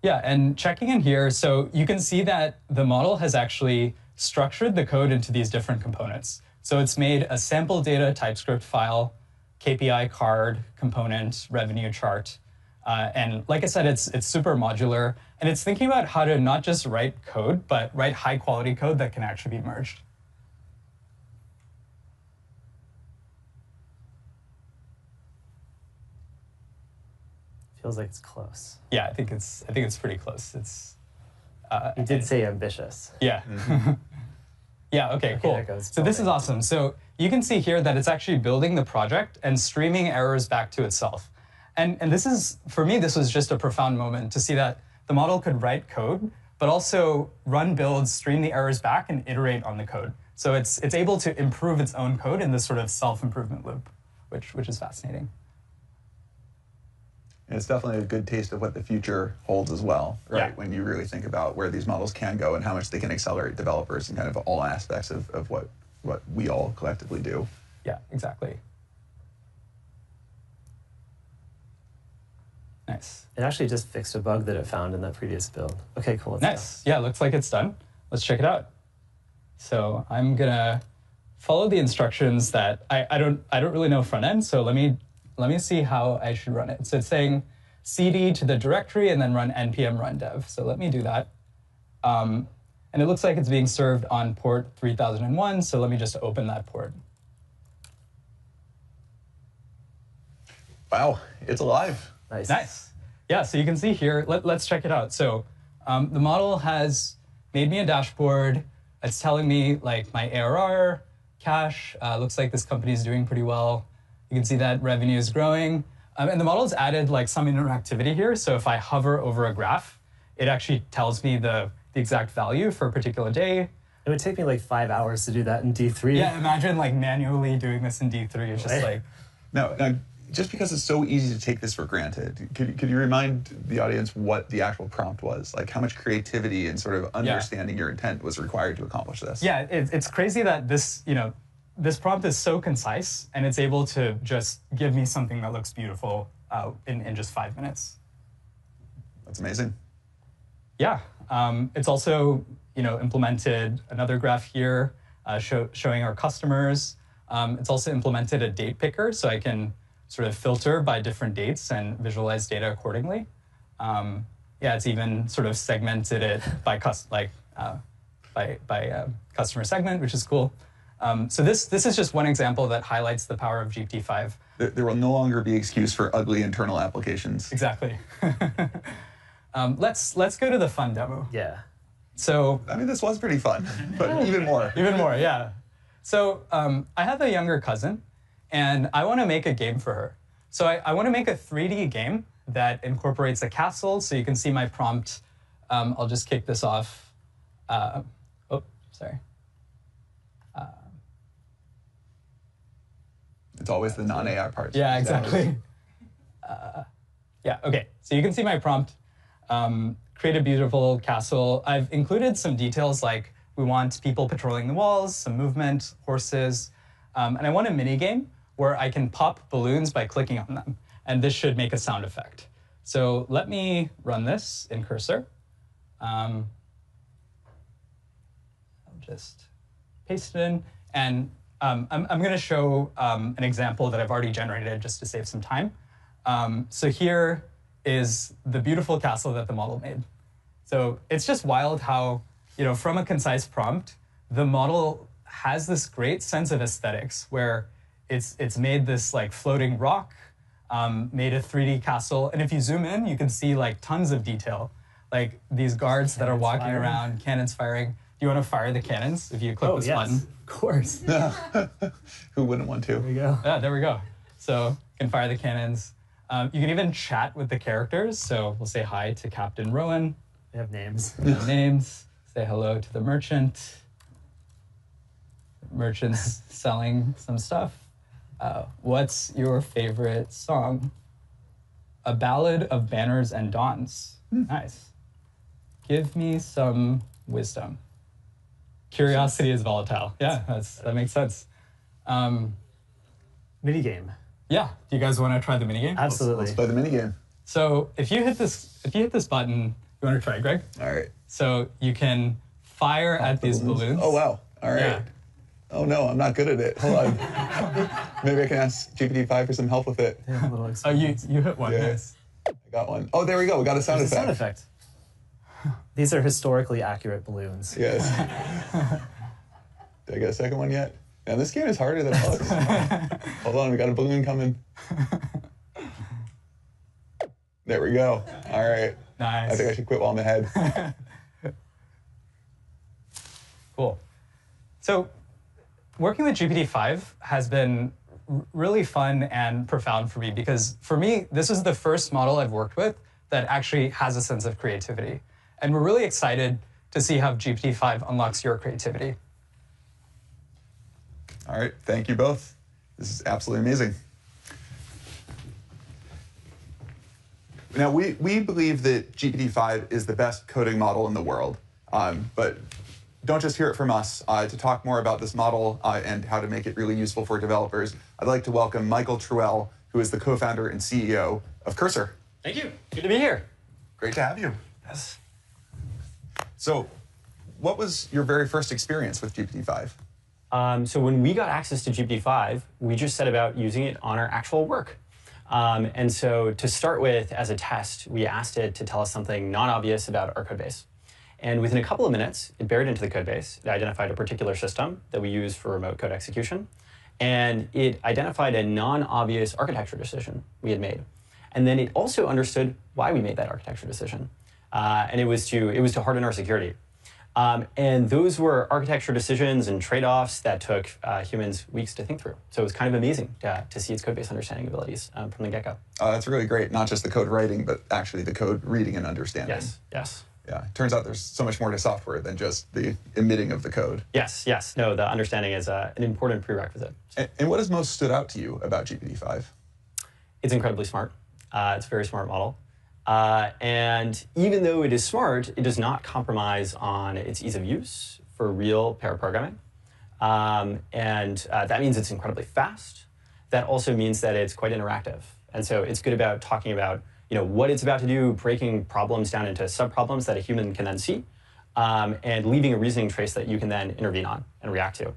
Yeah, and checking in here, so you can see that the model has actually structured the code into these different components. So it's made a sample data TypeScript file, KPI card component, revenue chart. And like I said, it's super modular. And it's thinking about how to not just write code, but write high quality code that can actually be merged. Feels like it's close. Yeah, I think it's pretty close. It's. You did say ambitious. Yeah. Yeah. Okay. Cool. So this is awesome. So you can see here that it's actually building the project and streaming errors back to itself. And this is, for me, this was just a profound moment to see that the model could write code, but also run builds, stream the errors back, and iterate on the code. So it's able to improve its own code in this sort of self-improvement loop, which is fascinating. And it's definitely a good taste of what the future holds as well, right? Yeah. When you really think about where these models can go and how much they can accelerate developers and kind of all aspects of what we all collectively do. Yeah, exactly. Nice. It actually just fixed a bug that it found in that previous build. Okay, cool. Nice. Yeah, looks like it's done. Let's check it out. So I'm gonna follow the instructions that I don't really know front end. So let me see how I should run it. So it's saying cd to the directory and then run npm run dev. So let me do that. And it looks like it's being served on port 3001. So let me just open that port. Wow, it's alive. Nice. Yeah, so you can see here, let's check it out. So the model has made me a dashboard. It's telling me like my ARR, cash. Looks like this company is doing pretty well. You can see that revenue is growing. And the model's added like some interactivity here. So if I hover over a graph, it actually tells me the exact value for a particular day. It would take me like 5 hours to do that in D3. Yeah, imagine like manually doing this in D3. It's just like... Now, just because it's so easy to take this for granted, could you remind the audience what the actual prompt was? Like how much creativity and sort of understanding your intent was required to accomplish this? Yeah, it's crazy that this, this prompt is so concise and it's able to just give me something that looks beautiful in just 5 minutes. That's amazing. Yeah, it's also, implemented another graph here showing our customers. It's also implemented a date picker, so I can sort of filter by different dates and visualize data accordingly. Yeah, it's even sort of segmented it by customer segment, which is cool. So this is just one example that highlights the power of GPT-5. There will no longer be excuse for ugly internal applications. Exactly. Let's go to the fun demo. Yeah. So I mean, this was pretty fun, but even more. Even more, yeah. So I have a younger cousin, and I want to make a game for her. So I want to make a 3D game that incorporates a castle. So you can see my prompt. I'll just kick this off. Oh, sorry. It's always the non-AI parts. Yeah, exactly. Yeah, okay. So you can see my prompt. Create a beautiful castle. I've included some details like we want people patrolling the walls, some movement, horses, and I want a mini game where I can pop balloons by clicking on them, and this should make a sound effect. So let me run this in Cursor. I'll just paste it in, and I'm going to show an example that I've already generated just to save some time. So here is the beautiful castle that the model made. So it's just wild how, from a concise prompt, the model has this great sense of aesthetics where it's made this like floating rock, made a 3D castle. And if you zoom in, you can see like tons of detail, like these guards that are walking around, cannons firing. Do you want to fire the cannons if you click this button? Of course. Who wouldn't want to? There we go. Yeah, there we go. So you can fire the cannons. You can even chat with the characters. So we'll say hi to Captain Rowan. They have names. They have names. Say hello to the merchant. Merchant's selling some stuff. What's your favorite song? A Ballad of Banners and Dawns. Nice. Give me some wisdom. Curiosity is volatile. Yeah, that makes sense. Minigame. Yeah. Do you guys want to try the minigame? Absolutely. Let's play the minigame. So if you hit this button, you want to try, Greg? All right. So you can fire at these balloons. Oh, wow. All right. Yeah. Oh, no, I'm not good at it. Hold on. Maybe I can ask GPT-5 for some help with it. Yeah, a little Oh, you hit one. Yeah. Nice. I got one. Oh, there we go. We got a sound There's effect. a sound effect. These are historically accurate balloons. Yes. Did I get a second one yet? Now, this game is harder than it looks. Hold on, we got a balloon coming. There we go. All right. Nice. I think I should quit while I'm ahead. Cool. So working with GPT-5 has been really fun and profound for me because for me, this is the first model I've worked with that actually has a sense of creativity. And we're really excited to see how GPT-5 unlocks your creativity. All right, thank you both. This is absolutely amazing. Now, we believe that GPT-5 is the best coding model in the world, but don't just hear it from us. To talk more about this model and how to make it really useful for developers, I'd like to welcome Michael Truell, who is the co-founder and CEO of Cursor. Thank you. Good to be here. Great to have you. Yes. So, what was your very first experience with GPT-5? So when we got access to GPT-5, we just set about using it on our actual work. And so to start with, as a test, we asked it to tell us something non-obvious about our code base. And within a couple of minutes, it buried into the code base. It identified a particular system that we use for remote code execution. And it identified a non-obvious architecture decision we had made. And then it also understood why we made that architecture decision. And it was to harden our security. And those were architecture decisions and trade-offs that took humans weeks to think through. So it was kind of amazing to see its code base understanding abilities from the get-go. That's really great. Not just the code writing, but actually the code reading and understanding. Yes, yes. Yeah, it turns out there's so much more to software than just the emitting of the code. Yes, yes. No, the understanding is an important prerequisite. And what has most stood out to you about GPT-5? It's incredibly smart. It's a very smart model. And even though it is smart, it does not compromise on its ease of use for real pair programming. That means it's incredibly fast. That also means that it's quite interactive. And so it's good about talking about what it's about to do, breaking problems down into subproblems that a human can then see, and leaving a reasoning trace that you can then intervene on and react to.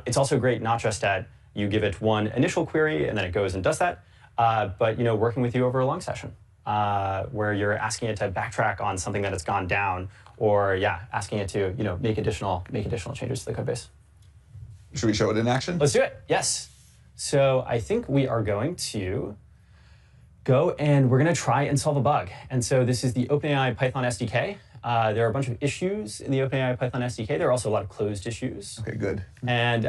It's also great not just that you give it one initial query and then it goes and does that, but working with you over a long session where you're asking it to backtrack on something that has gone down, or asking it to make additional changes to the code base. Should we show it in action? Let's do it. Yes. So I think we are going to go and we're going to try and solve a bug. And so this is the OpenAI Python SDK. There are a bunch of issues in the OpenAI Python SDK. There are also a lot of closed issues. Okay, good. And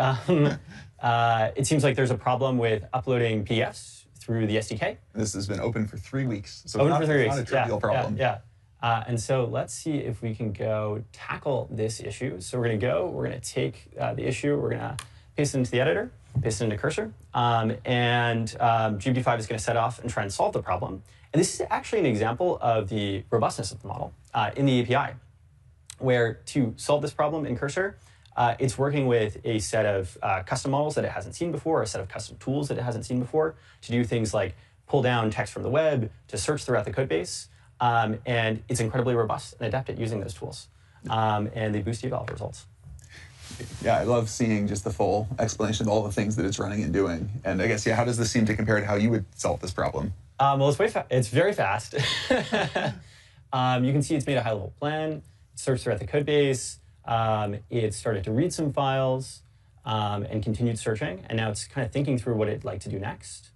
it seems like there's a problem with uploading PDFs through the SDK. This has been open for 3 weeks, so open it's for 3 weeks. Not a trivial problem. Yeah. And so let's see if we can go tackle this issue. So we're going to take the issue, we're going to paste it into the editor, paste it into Cursor, and GPT-5 is going to set off and try and solve the problem. And this is actually an example of the robustness of the model in the API, where to solve this problem in Cursor, it's working with a set of custom models that it hasn't seen before, a set of custom tools that it hasn't seen before, to do things like pull down text from the web, to search throughout the code base. And it's incredibly robust and adept at using those tools. And they boost eval results. Yeah, I love seeing just the full explanation of all the things that it's running and doing. And I guess, how does this seem to compare to how you would solve this problem? Well, it's very fast. You can see it's made a high-level plan, searched throughout the code base, it started to read some files, and continued searching, and now it's kind of thinking through what it'd like to do next.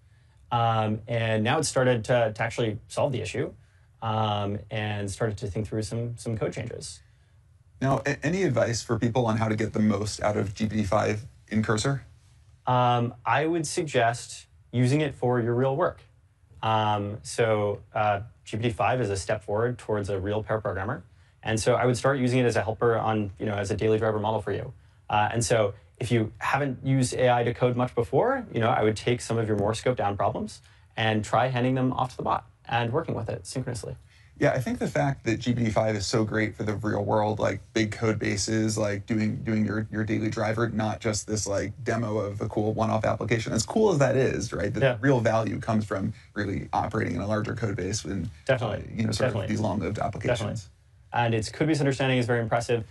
And now it's started to actually solve the issue, and started to think through some code changes. Now, any advice for people on how to get the most out of GPT-5 in Cursor? I would suggest using it for your real work. GPT-5 is a step forward towards a real pair programmer. And so I would start using it as a helper on, as a daily driver model for you. And so if you haven't used AI to code much before, I would take some of your more scoped down problems and try handing them off to the bot and working with it synchronously. Yeah, I think the fact that GPT-5 is so great for the real world, like big code bases, like doing your daily driver, not just this like demo of a cool one-off application. As cool as that is, right? The real value comes from really operating in a larger code base and of these long-lived applications. Definitely. And its code base understanding is very impressive.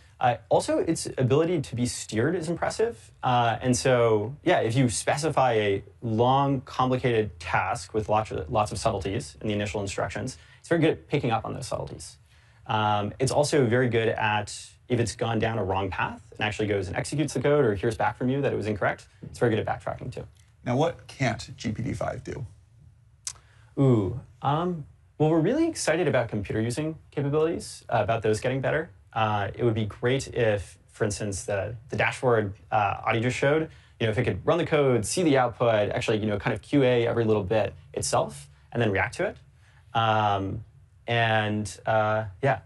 Also, its ability to be steered is impressive. And so, if you specify a long, complicated task with lots of subtleties in the initial instructions, it's very good at picking up on those subtleties. It's also very good at, if it's gone down a wrong path and actually goes and executes the code or hears back from you that it was incorrect, it's very good at backtracking too. Now, what can't GPT-5 do? Well, we're really excited about computer using capabilities, about those getting better. It would be great if, for instance, the dashboard Adi just showed, if it could run the code, see the output, actually, kind of QA every little bit itself, and then react to it.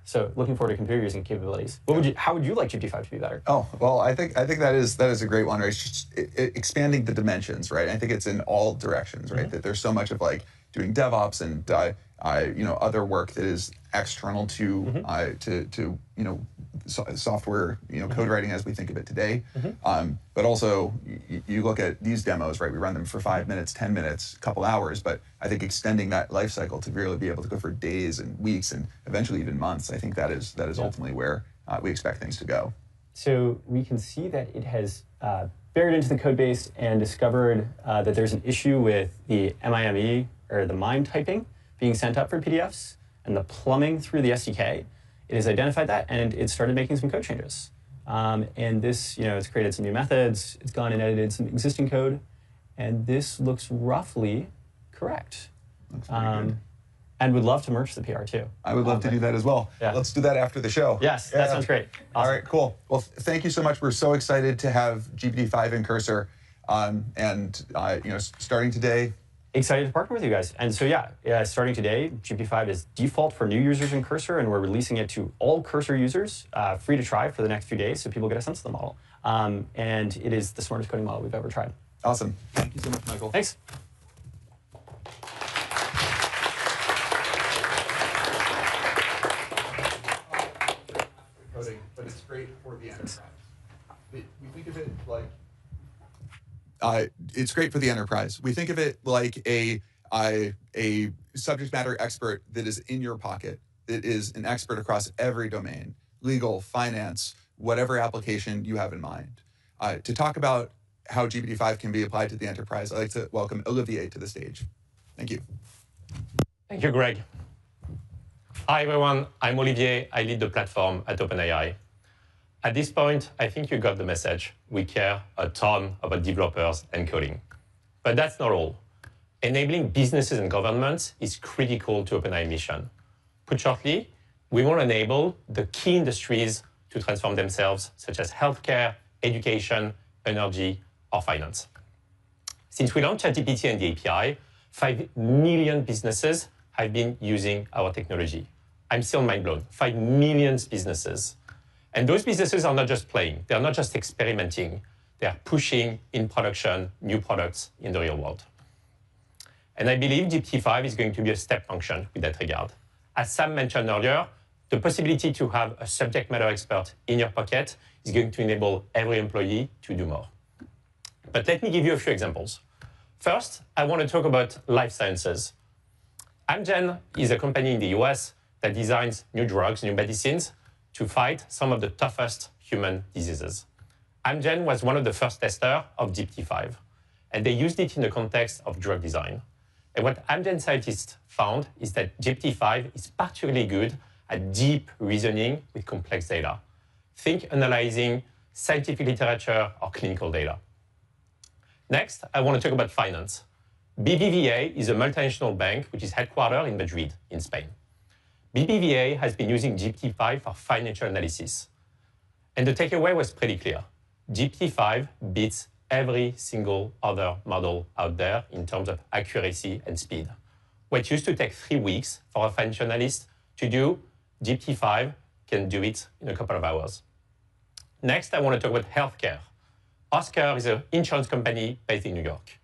So looking forward to computer using capabilities. How would you like GPT-5 to be better? Oh, well, I think that is a great one, right? It's just expanding the dimensions, right? I think it's in all directions, right? That there's so much of like doing DevOps and other work that is external to software, code writing as we think of it today. But also, you look at these demos, right? We run them for 5 minutes, 10 minutes, a couple hours. But I think extending that life cycle to really be able to go for days and weeks and eventually even months, I think that is ultimately where we expect things to go. So we can see that it has buried into the code base and discovered that there's an issue with the MIME, or the MIME typing, being sent up for PDFs and the plumbing through the SDK. It has identified that and it started making some code changes. And this, it's created some new methods, it's gone and edited some existing code, and this looks roughly correct. Looks pretty good. And would love to merge the PR too. I would love to do that as well. Yeah. Let's do that after the show. Yes, that sounds great. Awesome. All right, cool. Well, thank you so much. We're so excited to have GPT-5 in Cursor, starting today. Excited to partner with you guys. And so starting today, GPT-5 is default for new users in Cursor, and we're releasing it to all Cursor users, free to try for the next few days, so people get a sense of the model. And it is the smartest coding model we've ever tried. Awesome. Thank you so much, Michael. Thanks. But it's great for the enterprise. We think of it like it's great for the enterprise. We think of it like a subject matter expert that is in your pocket, that is an expert across every domain, legal, finance, whatever application you have in mind. To talk about how GPT-5 can be applied to the enterprise, I'd like to welcome Olivier to the stage. Thank you. Thank you, Greg. Hi, everyone. I'm Olivier. I lead the platform at OpenAI. At this point, I think you got the message. We care a ton about developers and coding. But that's not all. Enabling businesses and governments is critical to OpenAI mission. Put shortly, we want to enable the key industries to transform themselves, such as healthcare, education, energy, or finance. Since we launched ChatGPT and the API, 5 million businesses have been using our technology. I'm still mind blown. 5 million businesses. And those businesses are not just playing. They're not just experimenting. They're pushing in production new products in the real world. And I believe GPT-5 is going to be a step function with that regard. As Sam mentioned earlier, the possibility to have a subject matter expert in your pocket is going to enable every employee to do more. But let me give you a few examples. First, I want to talk about life sciences. Amgen is a company in the US that designs new drugs, new medicines to fight some of the toughest human diseases. Amgen was one of the first testers of GPT-5, and they used it in the context of drug design. And what Amgen scientists found is that GPT-5 is particularly good at deep reasoning with complex data. Think analyzing scientific literature or clinical data. Next, I want to talk about finance. BBVA is a multinational bank which is headquartered in Madrid, in Spain. BBVA has been using GPT-5 for financial analysis. And the takeaway was pretty clear. GPT-5 beats every single other model out there in terms of accuracy and speed. What used to take 3 weeks for a financial analyst to do, GPT-5 can do it in a couple of hours. Next, I want to talk about healthcare. Oscar is an insurance company based in New York.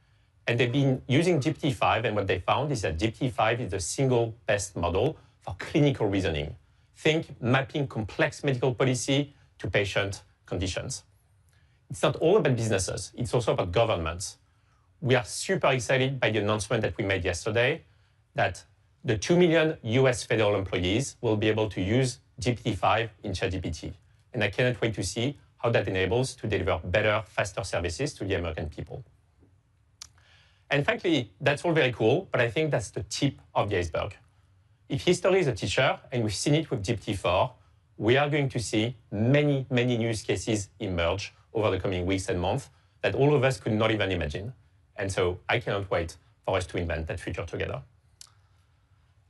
And they've been using GPT-5, and what they found is that GPT-5 is the single best model for clinical reasoning. Think mapping complex medical policy to patient conditions. It's not all about businesses, it's also about governments. We are super excited by the announcement that we made yesterday that the 2 million US federal employees will be able to use GPT-5 in ChatGPT. And I cannot wait to see how that enables to deliver better, faster services to the American people. And frankly, that's all very cool, but I think that's the tip of the iceberg. If history is a teacher, and we've seen it with GPT-4, we are going to see many, many use cases emerge over the coming weeks and months that all of us could not even imagine. And so I cannot wait for us to invent that future together.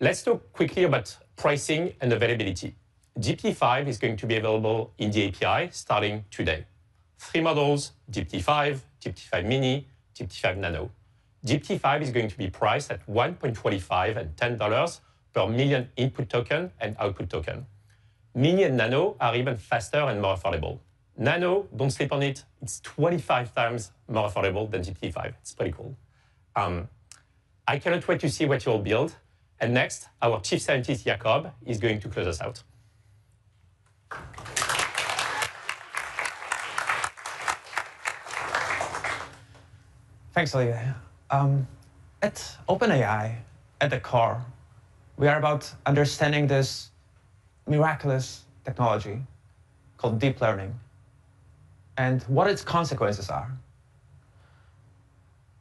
Let's talk quickly about pricing and availability. GPT-5 is going to be available in the API starting today. 3 models, GPT-5, GPT-5 Mini, GPT-5 Nano. GPT-5 is going to be priced at $1.25 and $10 per million input token and output token. Mini and Nano are even faster and more affordable. Nano, don't sleep on it, it's 25 times more affordable than GPT-5. It's pretty cool. I cannot wait to see what you'll build. And next, our chief scientist, Jakob, is going to close us out. Thanks, Olivier. At OpenAI, at the core, we are about understanding this miraculous technology called deep learning and what its consequences are.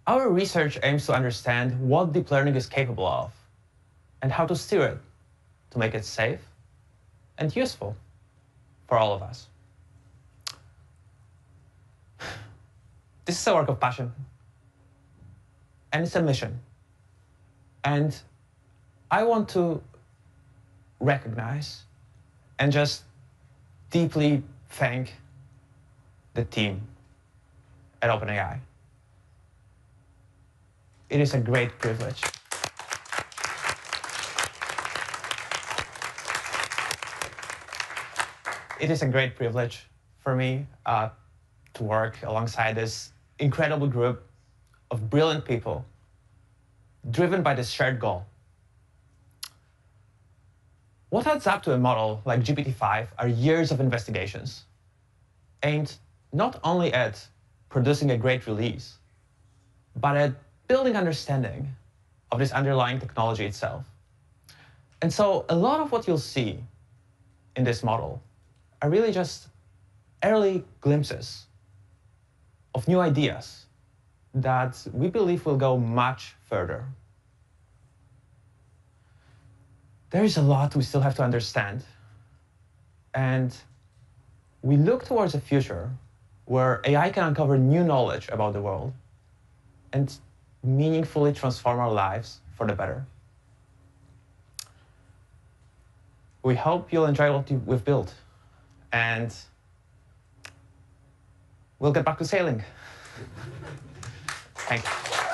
Our research aims to understand what deep learning is capable of and how to steer it to make it safe and useful for all of us. This is a work of passion, and it's a mission. And I want to recognize and just deeply thank the team at OpenAI. It is a great privilege. It is a great privilege for me to work alongside this incredible group of brilliant people driven by this shared goal. What adds up to a model like GPT-5 are years of investigations aimed not only at producing a great release, but at building understanding of this underlying technology itself. And so a lot of what you'll see in this model are really just early glimpses of new ideas that we believe will go much further. There is a lot we still have to understand, and we look towards a future where AI can uncover new knowledge about the world and meaningfully transform our lives for the better. We hope you'll enjoy what we've built, and we'll get back to sailing. Thank you.